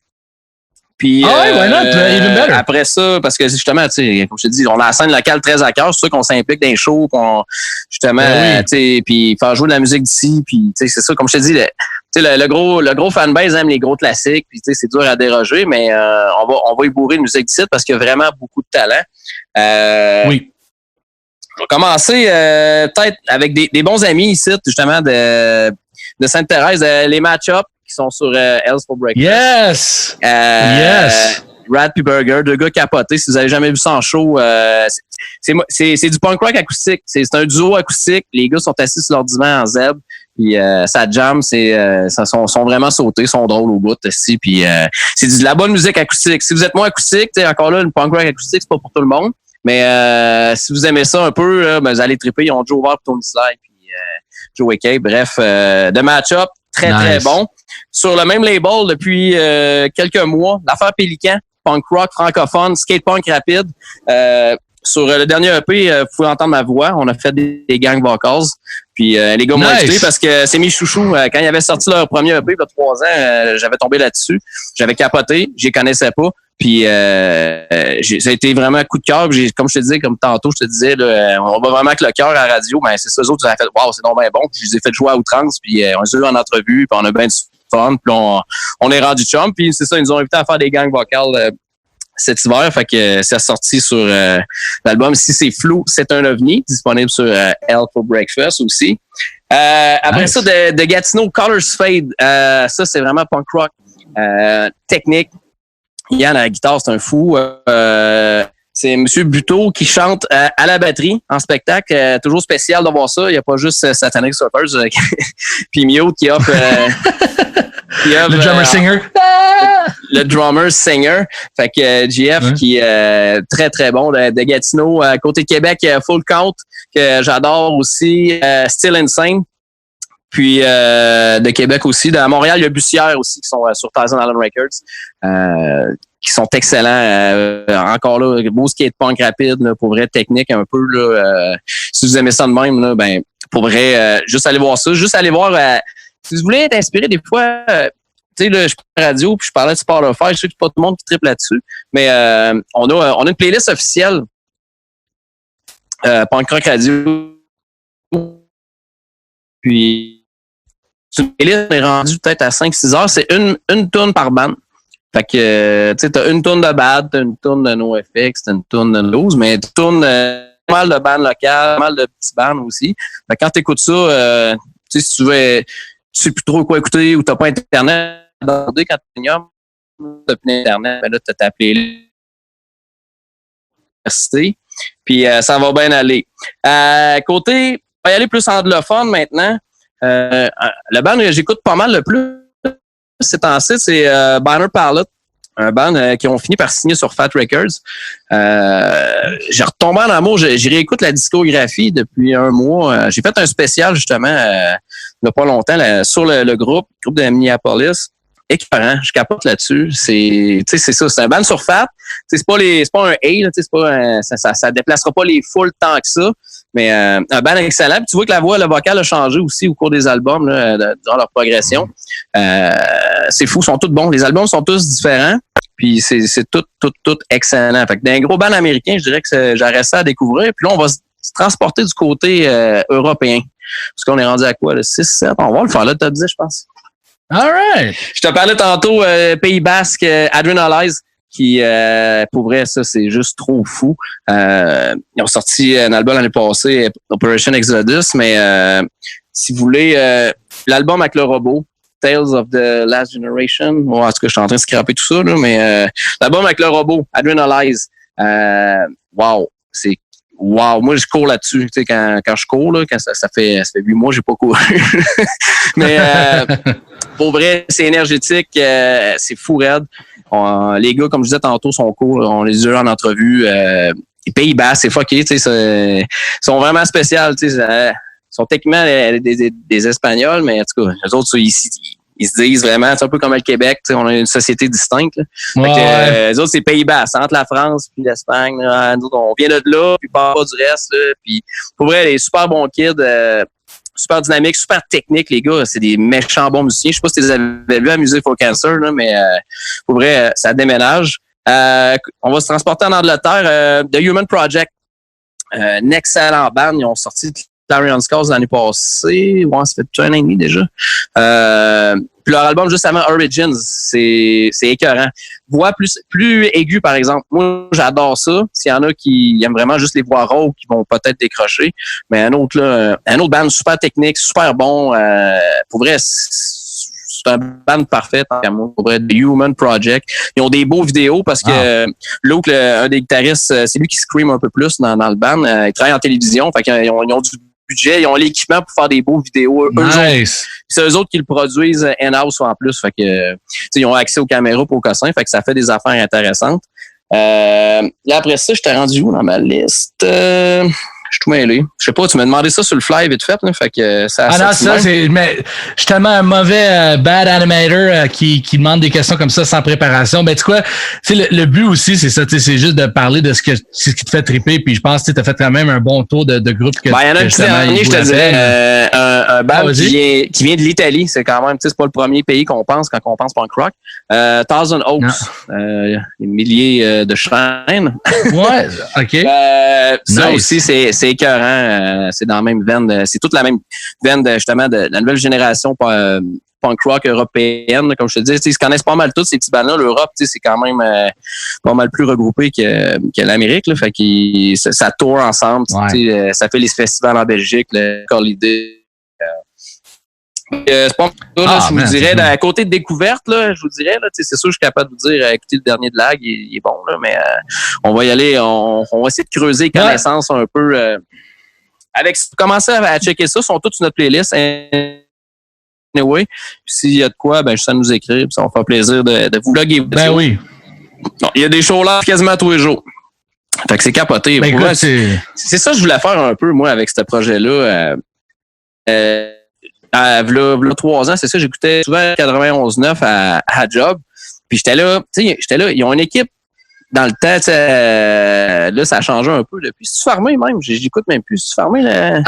Puis why not? Even better. Après ça, parce que justement, tu sais, comme je te dis, on a la scène locale très à cœur, c'est sûr qu'on s'implique dans les shows, justement, tu sais, puis faire jouer de la musique d'ici, puis tu sais, c'est ça, comme je te dis, le gros fanbase aime les gros classiques, puis tu sais, c'est dur à déroger, mais on va y bourrer de musique d'ici parce qu'il y a vraiment beaucoup de talent. Oui. Je vais commencer peut-être avec des bons amis ici, justement, de Sainte-Thérèse, les match-up qui sont sur Hell's for Breakfast. Yes! Yes! Rad puis Burger, deux gars capotés. Si vous avez jamais vu ça en show, c'est du punk rock acoustique. C'est un duo acoustique. Les gars sont assis sur leur divan en zèbre. Puis ça jam, sont vraiment sautés, sont drôles au bout aussi. Puis c'est de la bonne musique acoustique. Si vous êtes moins acoustique, encore là, une punk rock acoustique, c'est pas pour tout le monde. Mais si vous aimez ça un peu, vous allez triper. Ils ont Joe Over, Tony Sly, puis Joe Kay. Bref, de match-up, très bon. Sur le même label depuis quelques mois, l'affaire Pélican, punk rock francophone, skate punk rapide. Sur le dernier EP, vous pouvez entendre ma voix. On a fait des gang vocals. Puis les gars m'ont écouté parce que c'est mes chouchous. Quand ils avaient sorti leur premier EP il y a 3 ans, j'avais tombé là-dessus. J'avais capoté. Je les connaissais pas. Puis ça a été vraiment un coup de cœur. Comme je te disais, comme tantôt, je te disais, là, on va vraiment avec le cœur à la radio. Mais c'est ça, eux autres, ils ont fait waouh, c'est donc bien bon. Puis je les ai fait jouer à outrance. Puis on les a eu en entrevue. Puis on a bien du fun. Puis on est rendu chum. Puis c'est ça, ils nous ont invité à faire des gangs vocales cet hiver. Fait que c'est sorti sur l'album Si c'est flou, c'est un ovni, disponible sur Hell for Breakfast aussi. Après ça, de Gatineau, Colors Fade. Ça, c'est vraiment punk rock. Technique. Yann à la guitare, c'est un fou. C'est M. Buteau qui chante à la batterie en spectacle. Toujours spécial de voir ça. Il n'y a pas juste Satanic Surfers puis Mio qui offre... le drummer-singer. Le drummer-singer. Fait que GF qui est très, très bon de Gatineau. Côté Québec, Full Count, que j'adore aussi. Still Insane. Puis de Québec aussi. À Montréal, il y a Bussière aussi qui sont sur Thousand Island Records. Qui sont excellents. Encore là, beau skate punk rapide, là, pour vrai, technique un peu. Là, si vous aimez ça de même, là, pour vrai, juste aller voir ça. Juste aller voir... si vous voulez être inspiré des fois... sais, là, je parle de radio, puis je parlais de Spotify, je sais que c'est pas tout le monde qui triple là-dessus, mais on a une playlist officielle Punk Rock Radio. Puis, c'est une playlist, on est rendu peut-être à 5-6 heures, c'est une tourne par bande. Fait que, tu sais, t'as une tourne de Bad, t'as une tourne de NoFX, t'as une tourne de Loose, mais tu tournes pas mal de bandes locales, pas mal de petits bandes aussi. Fait que quand t'écoutes ça, tu sais, si tu sais plus trop quoi écouter ou t'as pas Internet, quand t'as plus Internet, ben là, t'as ta playlist. Puis ça va bien aller. Côté, on va y aller plus anglophone maintenant. Le band que j'écoute pas mal le plus ces temps-ci, c'est Banner Palette, un band qui ont fini par signer sur Fat Records. J'ai retombé en amour. J'ai réécoute la discographie depuis un mois. J'ai fait un spécial justement il n'y a pas longtemps là, sur le groupe de Minneapolis. Écœurant, je capote là-dessus. C'est ça, c'est un band sur Fat. C'est pas un A, c'est pas ça déplacera pas les foules tant que ça. Mais un band excellent. Puis tu vois que le vocal a changé aussi au cours des albums, là, durant leur progression. C'est fou, ils sont tous bons. Les albums sont tous différents. Puis c'est tout excellent. Fait que d'un gros band américain, je dirais que j'aurais ça à découvrir. Puis là, on va se transporter du côté européen. Parce qu'on est rendu à quoi, le 6-7? On va le faire là, top 10, je pense. All right. Je te parlais tantôt Pays Basque, Adrenalize, qui, pour vrai, ça, c'est juste trop fou. Ils ont sorti un album l'année passée, Operation Exodus, mais si vous voulez, l'album avec le robot, Tales of the Last Generation, en tout cas, je suis en train de scraper tout ça, là, mais l'album avec le robot, Adrenalize, wow, c'est wow, moi je cours là-dessus, tu sais, quand je cours, là, quand ça fait 8 mois, j'ai pas couru. Mais pour vrai, c'est énergétique, c'est fou raide. Les gars, comme je disais tantôt, sont cool, on les a eu en entrevue. Les Pays-Bas, c'est fucké, tu sais, sont vraiment spéciaux, tu sais, sont techniquement des Espagnols, mais en tout cas, eux autres, ils se disent vraiment, c'est un peu comme le Québec, tu sais, on a une société distincte. Là. Ouais, Fait que, eux autres, c'est Pays-Bas, c'est entre la France puis l'Espagne. Nous autres, on vient de là, puis pas du reste. Là, puis pour vrai, les super bons kids, super dynamiques, super techniques, les gars. C'est des méchants bons musiciens. Je sais pas si tu les avais vus à Music for Cancer, là, mais pour vrai, ça déménage. On va se transporter en Angleterre. The Human Project, un excellent band. Ils ont sorti Clarion Skulls l'année passée. Ouais, ça fait un an et demi déjà. Puis leur album juste avant Origins, c'est écœurant. Voix plus aiguë, par exemple. Moi, j'adore ça. S'il y en a qui aiment vraiment juste les voix rauques, qui vont peut-être décrocher. Mais un autre band super technique, super bon. Pour vrai, c'est un band parfait. Pour vrai, The Human Project. Ils ont des beaux vidéos parce que Luke, un des guitaristes, c'est lui qui scream un peu plus dans le band. Il travaille en télévision. Fait qu'ils ont du budget, ils ont l'équipement pour faire des beaux vidéos. Nice. C'est eux autres qui le produisent in-house en plus. Fait que, ils ont accès aux caméras pour Cossin. Fait que ça fait des affaires intéressantes. Là, après ça, je t'ai rendu où dans ma liste? Je suis tout mêlé. Je sais pas, tu m'as demandé ça sur le fly vite fait, là, fait que ça. Ah non, ça, mais je suis tellement un mauvais bad animator qui demande des questions comme ça sans préparation. Ben, tu sais quoi, tu sais, le but aussi, c'est ça, tu sais, c'est juste de parler de ce qui te fait triper, puis je pense que tu as fait quand même un bon tour de groupe que. Ben, il y en a un petit dernier, je te dirais, un band qui vient de l'Italie. C'est quand même, tu sais, c'est pas le premier pays qu'on pense quand on pense punk rock. Thousand Oaks, des milliers de chaînes. Ouais, ok. Ça aussi, c'est écœurant. C'est dans la même veine. C'est toute la même veine, justement, de la nouvelle génération punk rock européenne. Comme je te dis, ils se connaissent pas mal tous, ces petits bands-là. L'Europe, c'est quand même pas mal plus regroupé que l'Amérique. Là, fait que ça tourne ensemble. Ouais. Ça fait les festivals en Belgique, le Corlidé. C'est pas là, je vous dirais, à côté de découverte, là, je vous dirais, là, c'est sûr que je suis capable de vous dire, écoutez, le dernier de Lag, il est bon, là, mais on va y aller, on va essayer de creuser les connaissances un peu. Commencer à checker ça, sont tous sur notre playlist. Anyway, s'il y a de quoi, ben, juste à nous écrire, puis ça va faire plaisir de vous loguer. Ben oui. Non, il y a des shows là quasiment tous les jours. Fait que c'est capoté. Ben, écoute, c'est ça que je voulais faire un peu, moi, avec ce projet-là. V'là 3 ans, c'est ça, j'écoutais souvent 91.9 à Job. Puis j'étais là, ils ont une équipe dans le temps, là, ça a changé un peu depuis. C'est-tu fermé même? J'écoute même plus. C'est-tu fermé? Là?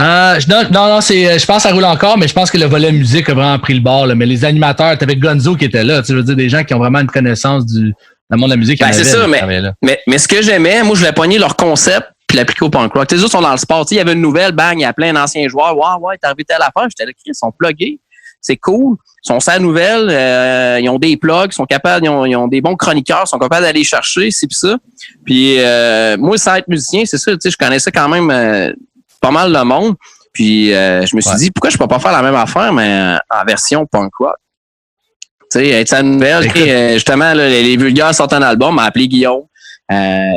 Non, je pense que ça roule encore, mais je pense que le volet musique a vraiment pris le bord. Là. Mais les animateurs, t'avais Gonzo qui était là. Tu veux dire, des gens qui ont vraiment une connaissance du monde de la musique. Ben, c'est ça, mais ce que j'aimais, moi, je voulais pogner leur concept puis l'appliquer au punk rock. Les autres sont dans le sport. Il y avait une nouvelle, bang, il y a plein d'anciens joueurs. Ouais, t'es arrivé telle affaire. J'étais là, ils sont pluggés. C'est cool. Ils sont sur la nouvelle. Ils ont des plugs. Ils sont capables, ils ont des bons chroniqueurs. Ils sont capables d'aller chercher, ci pis ça. Puis, moi, sans être musicien, c'est ça, je connaissais quand même pas mal le monde. Puis, je me suis dit, pourquoi je peux pas faire la même affaire, mais en version punk rock? Tu sais, être sa nouvelle. Justement, là, les Vulgaires sortent un album, m'a appelé Guillaume.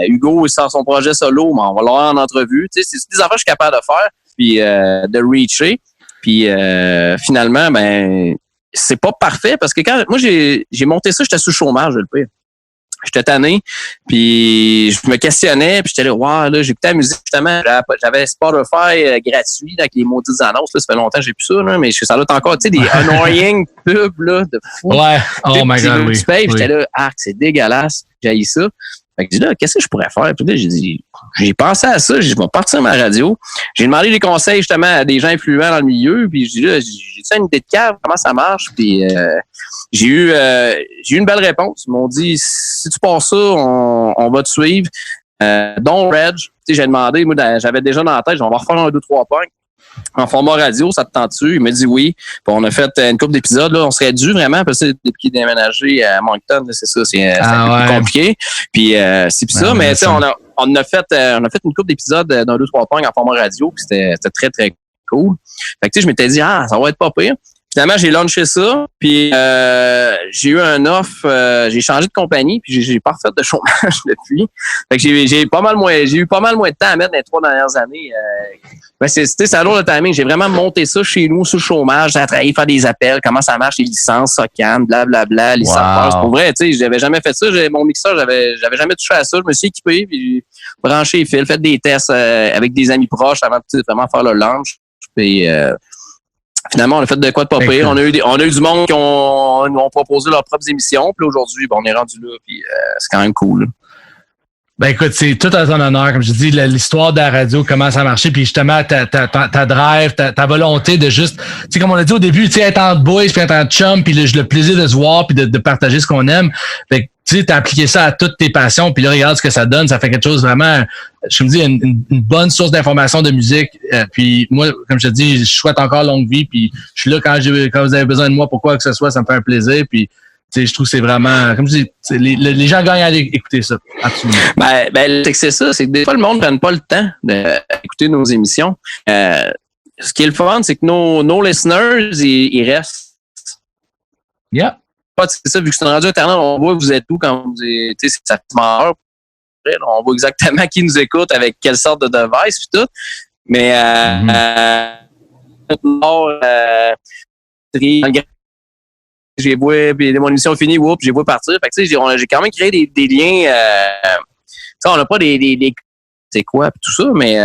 Hugo, il sort son projet solo, mais on va l'avoir en entrevue. Tu sais, c'est des affaires que je suis capable de faire, puis de reacher. Puis finalement, ben c'est pas parfait parce que quand moi j'ai monté ça, j'étais sous chômage, le pire. J'étais tanné, puis je me questionnais, puis j'étais là, wow, là, j'écoutais la musique, justement, j'avais Spotify gratuit avec les maudites annonces, là, ça fait longtemps que j'ai plus ça, là, mais ça doit être encore, tu sais, des annoying pubs, là, de fou. Ouais, oh my God, oui. J'étais là, c'est dégueulasse, j'ai ça. Fait que j'ai dit là, qu'est-ce que je pourrais faire? Puis là, j'ai pensé à ça, je vais partir ma radio. J'ai demandé des conseils justement à des gens influents dans le milieu, puis j'ai dit là, j'ai-tu une idée de cave, comment ça marche? Puis j'ai eu une belle réponse. Ils m'ont dit si tu passes ça, on va te suivre. Dont Reg, tu sais, j'ai demandé, moi j'avais déjà dans la tête, on va refaire 1, 2, 3 punks. En format radio, ça te tente-tu? Il m'a dit oui. Puis on a fait une couple d'épisodes. Là, on serait dû vraiment, parce que depuis qu'il est déménagé à Moncton, c'est ça, c'est un peu plus compliqué. Puis c'est plus ça, mais tu sais, on a fait une couple d'épisodes d'un 2, 3 punks en format radio, puis c'était très, très cool. Fait que tu sais, je m'étais dit, ça va être pas pire. Finalement, j'ai launché ça, puis j'ai eu un off, j'ai changé de compagnie, puis j'ai pas refait de chômage depuis. Fait que j'ai eu pas mal moins de temps à mettre dans les 3 dernières années. C'est à l'heure de timing. J'ai vraiment monté ça chez nous sous le chômage, j'ai travaillé, faire des appels, comment ça marche, les licences, SOCAN, blablabla, les serveurs. C'est pour vrai, tu sais, j'avais jamais fait ça. Mon mixeur, j'avais jamais touché à ça. Je me suis équipé, puis j'ai branché les fils, fait des tests avec des amis proches avant de vraiment faire le launch. Puis finalement, on a fait de quoi de pas pire. On a eu du monde qui ont proposé leurs propres émissions. Puis aujourd'hui, on est rendu là. Puis c'est quand même cool. Ben écoute, c'est tout à ton honneur. Comme je dis, l'histoire de la radio, comment ça a marché. Puis justement, ta drive, ta volonté de juste, tu sais, comme on a dit au début, tu sais, être en boys, puis être en chum, puis le plaisir de se voir, puis de partager ce qu'on aime. Fait que, tu sais, t'as appliqué ça à toutes tes passions, puis là, regarde ce que ça donne. Ça fait quelque chose vraiment, je me dis, une bonne source d'information de musique. Puis moi, comme je te dis, je souhaite encore longue vie, puis je suis là quand vous avez besoin de moi pour quoi que ce soit, ça me fait un plaisir. Puis je trouve que c'est vraiment, comme je dis, les gens gagnent à aller écouter ça. Absolument. C'est ça, c'est que des fois, le monde ne prenne pas le temps d'écouter nos émissions. Ce qui est le fun, c'est que nos listeners, ils restent. Yeah. C'est ça, vu que c'est une radio Internet, on voit vous êtes où quand vous êtes, tu sais, ça fait marre. On voit exactement qui nous écoute, avec quelle sorte de device, puis tout. Mais, j'ai vu, puis mon émission est finie, j'ai vu partir. Fait que, tu sais, j'ai quand même créé des liens. On n'a pas des c'est quoi, puis tout ça, mais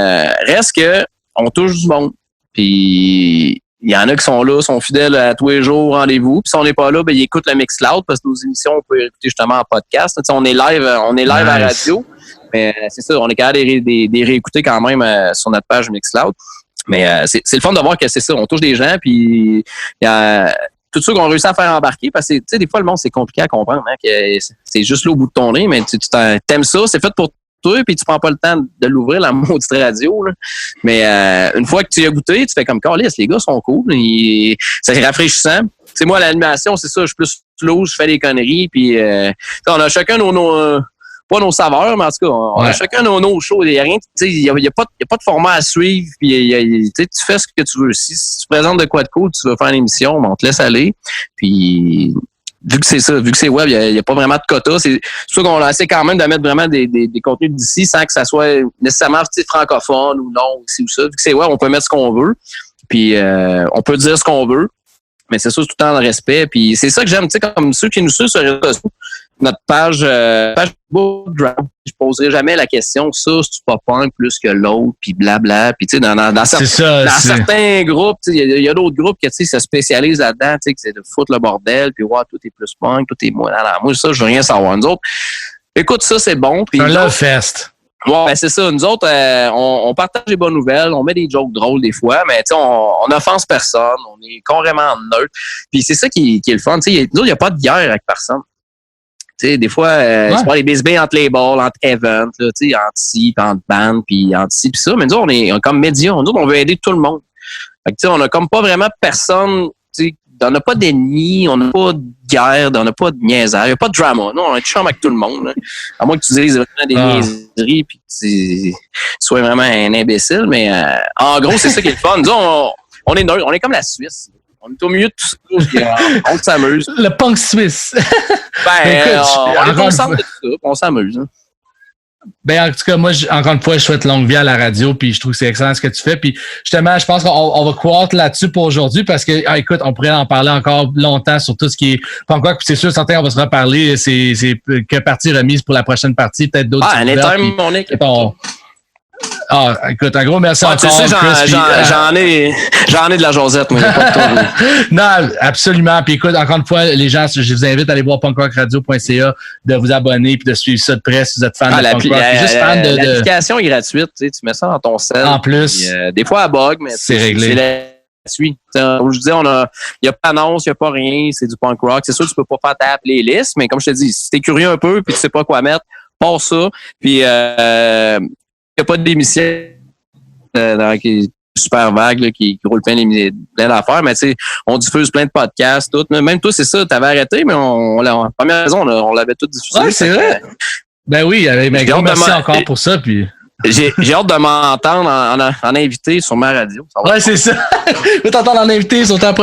reste que on touche du monde. Puis il y en a qui sont là, sont fidèles à tous les jours, rendez-vous. Puis si on n'est pas là, ben ils écoutent le Mixcloud parce que nos émissions, on peut écouter justement en podcast. Tu sais, on est live à la radio. Mais c'est ça, on est capable de réécouter quand même sur notre page Mixcloud. Mais c'est le fun de voir que c'est ça, on touche des gens, puis il y a tous ceux qui ont réussi à faire embarquer, parce que tu sais, des fois, le monde, c'est compliqué à comprendre, hein, que c'est juste là au bout de ton nez, mais tu t'aimes ça, c'est fait pour toi, puis tu prends pas le temps de l'ouvrir, la maudite radio, là. Mais une fois que tu y as goûté, tu fais comme Carlis, les gars sont cool, c'est rafraîchissant. Tu sais, moi, à l'animation, c'est ça, je suis plus slow, je fais des conneries, puis on a chacun pas nos saveurs, mais en tout cas, on a chacun nos shows. Il n'y a rien, il y a pas de format à suivre, puis tu fais ce que tu veux. Si tu présentes de quoi de cool, tu veux faire une émission, on te laisse aller. Puis vu que c'est ça, vu que c'est web, il n'y a pas vraiment de quota. C'est sûr qu'on a essayé quand même de mettre vraiment des contenus d'ici sans que ça soit nécessairement francophone ou non, ici ou ça. Vu que c'est web, on peut mettre ce qu'on veut. Puis on peut dire ce qu'on veut. Mais c'est ça, c'est tout le temps le respect. Puis c'est ça que j'aime, tu sais, comme ceux qui nous suivent sur les réseaux sociaux, notre page background. Je poserai jamais la question, ça, c'est-tu pas punk plus que l'autre, puis blabla. Puis tu sais, dans certains groupes, il y a d'autres groupes qui se spécialisent là-dedans, tu sais, que c'est de foutre le bordel, puis tout est plus punk, tout est moins. Alors, moi, ça, je veux rien savoir. Nous autres, Écoute, ça, c'est bon. Puis Un love fest. Ouais, ben c'est ça. Nous autres, on partage les bonnes nouvelles, on met des jokes drôles des fois, mais on offense personne, on est carrément neutre. Puis c'est ça qui est le fun. Nous autres, il n'y a pas de guerre avec personne. Des fois, c'est pas les bisbées entre les balls, entre events, là, entre ci, puis entre bandes, puis entre ci, puis ça. Mais nous autres, on est comme médias. Nous autres, on veut aider tout le monde. Fait que, on a comme pas vraiment personne, on n'a pas d'ennemis, on n'a pas de guerre, on n'a pas de niaisage, il n'y a pas de drama. Non, on est chum avec tout le monde. Là. À moins que tu dises vraiment des niaiseries puis que tu sois vraiment un imbécile. Mais en gros, c'est ça qui est le fun. Nous, on est neutre, on est comme la Suisse. On est au milieu de tout ça. On s'amuse. Le punk suisse. On est ensemble de tout ça, on s'amuse. Hein. Ben, en tout cas, moi, encore une fois, je souhaite longue vie à la radio, puis je trouve que c'est excellent ce que tu fais. Puis justement, je pense qu'on va croître là-dessus pour aujourd'hui parce que, écoute, on pourrait en parler encore longtemps sur tout ce qui est punk rock. Puis c'est sûr, certains, on va se reparler. C'est que partie remise pour la prochaine partie, peut-être d'autres. Anytime, mon équipe. Écoute, un gros merci encore. Tu sais, j'en ai de la Josette, mais pas de tout. Non, absolument. Puis écoute, encore une fois, les gens, je vous invite à aller voir punkrockradio.ca, de vous abonner puis de suivre ça de près si vous êtes fan de punk rock. L'application est gratuite, tu mets ça dans ton cell. En plus. Puis, des fois, elle bug, mais c'est réglé. Comme je disais, il n'y a pas d'annonce, il n'y a pas rien, c'est du punk rock. C'est sûr que tu peux pas faire ta playlist, mais comme je te dis, si t'es curieux un peu puis tu sais pas quoi mettre, pars ça. Puis il n'y a pas d'émission qui est super vague, là, qui roule plein d'affaires, mais tu sais, on diffuse plein de podcasts, tout. Même toi, c'est ça, t'avais arrêté, mais la première raison, on l'avait tout diffusé. Ouais, c'est vrai. Ben oui, mais gros merci encore pour ça. Puis j'ai hâte de m'entendre en invité sur ma radio. Ouais, c'est ça. Je vais t'entendre en invité sur ta...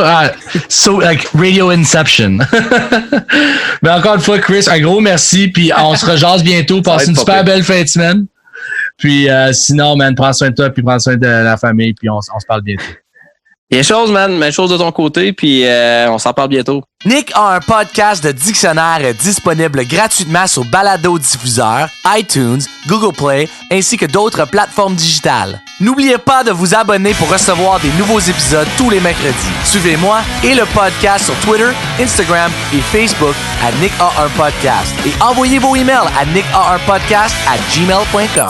like Radio Inception. Mais encore une fois, Chris, un gros merci, puis on se rejase bientôt. Passe une super belle fin de semaine. Puis sinon, man, prends soin de toi, puis prends soin de la famille, puis on se parle bientôt. Il y a des choses, man, même chose de ton côté, puis on s'en parle bientôt. Nick a un podcast de dictionnaire disponible gratuitement sur Balado-Diffuseur, iTunes, Google Play, ainsi que d'autres plateformes digitales. N'oubliez pas de vous abonner pour recevoir des nouveaux épisodes tous les mercredis. Suivez-moi et le podcast sur Twitter, Instagram et Facebook à Nick a un podcast. Et envoyez vos emails à nicka1podcast@gmail.com.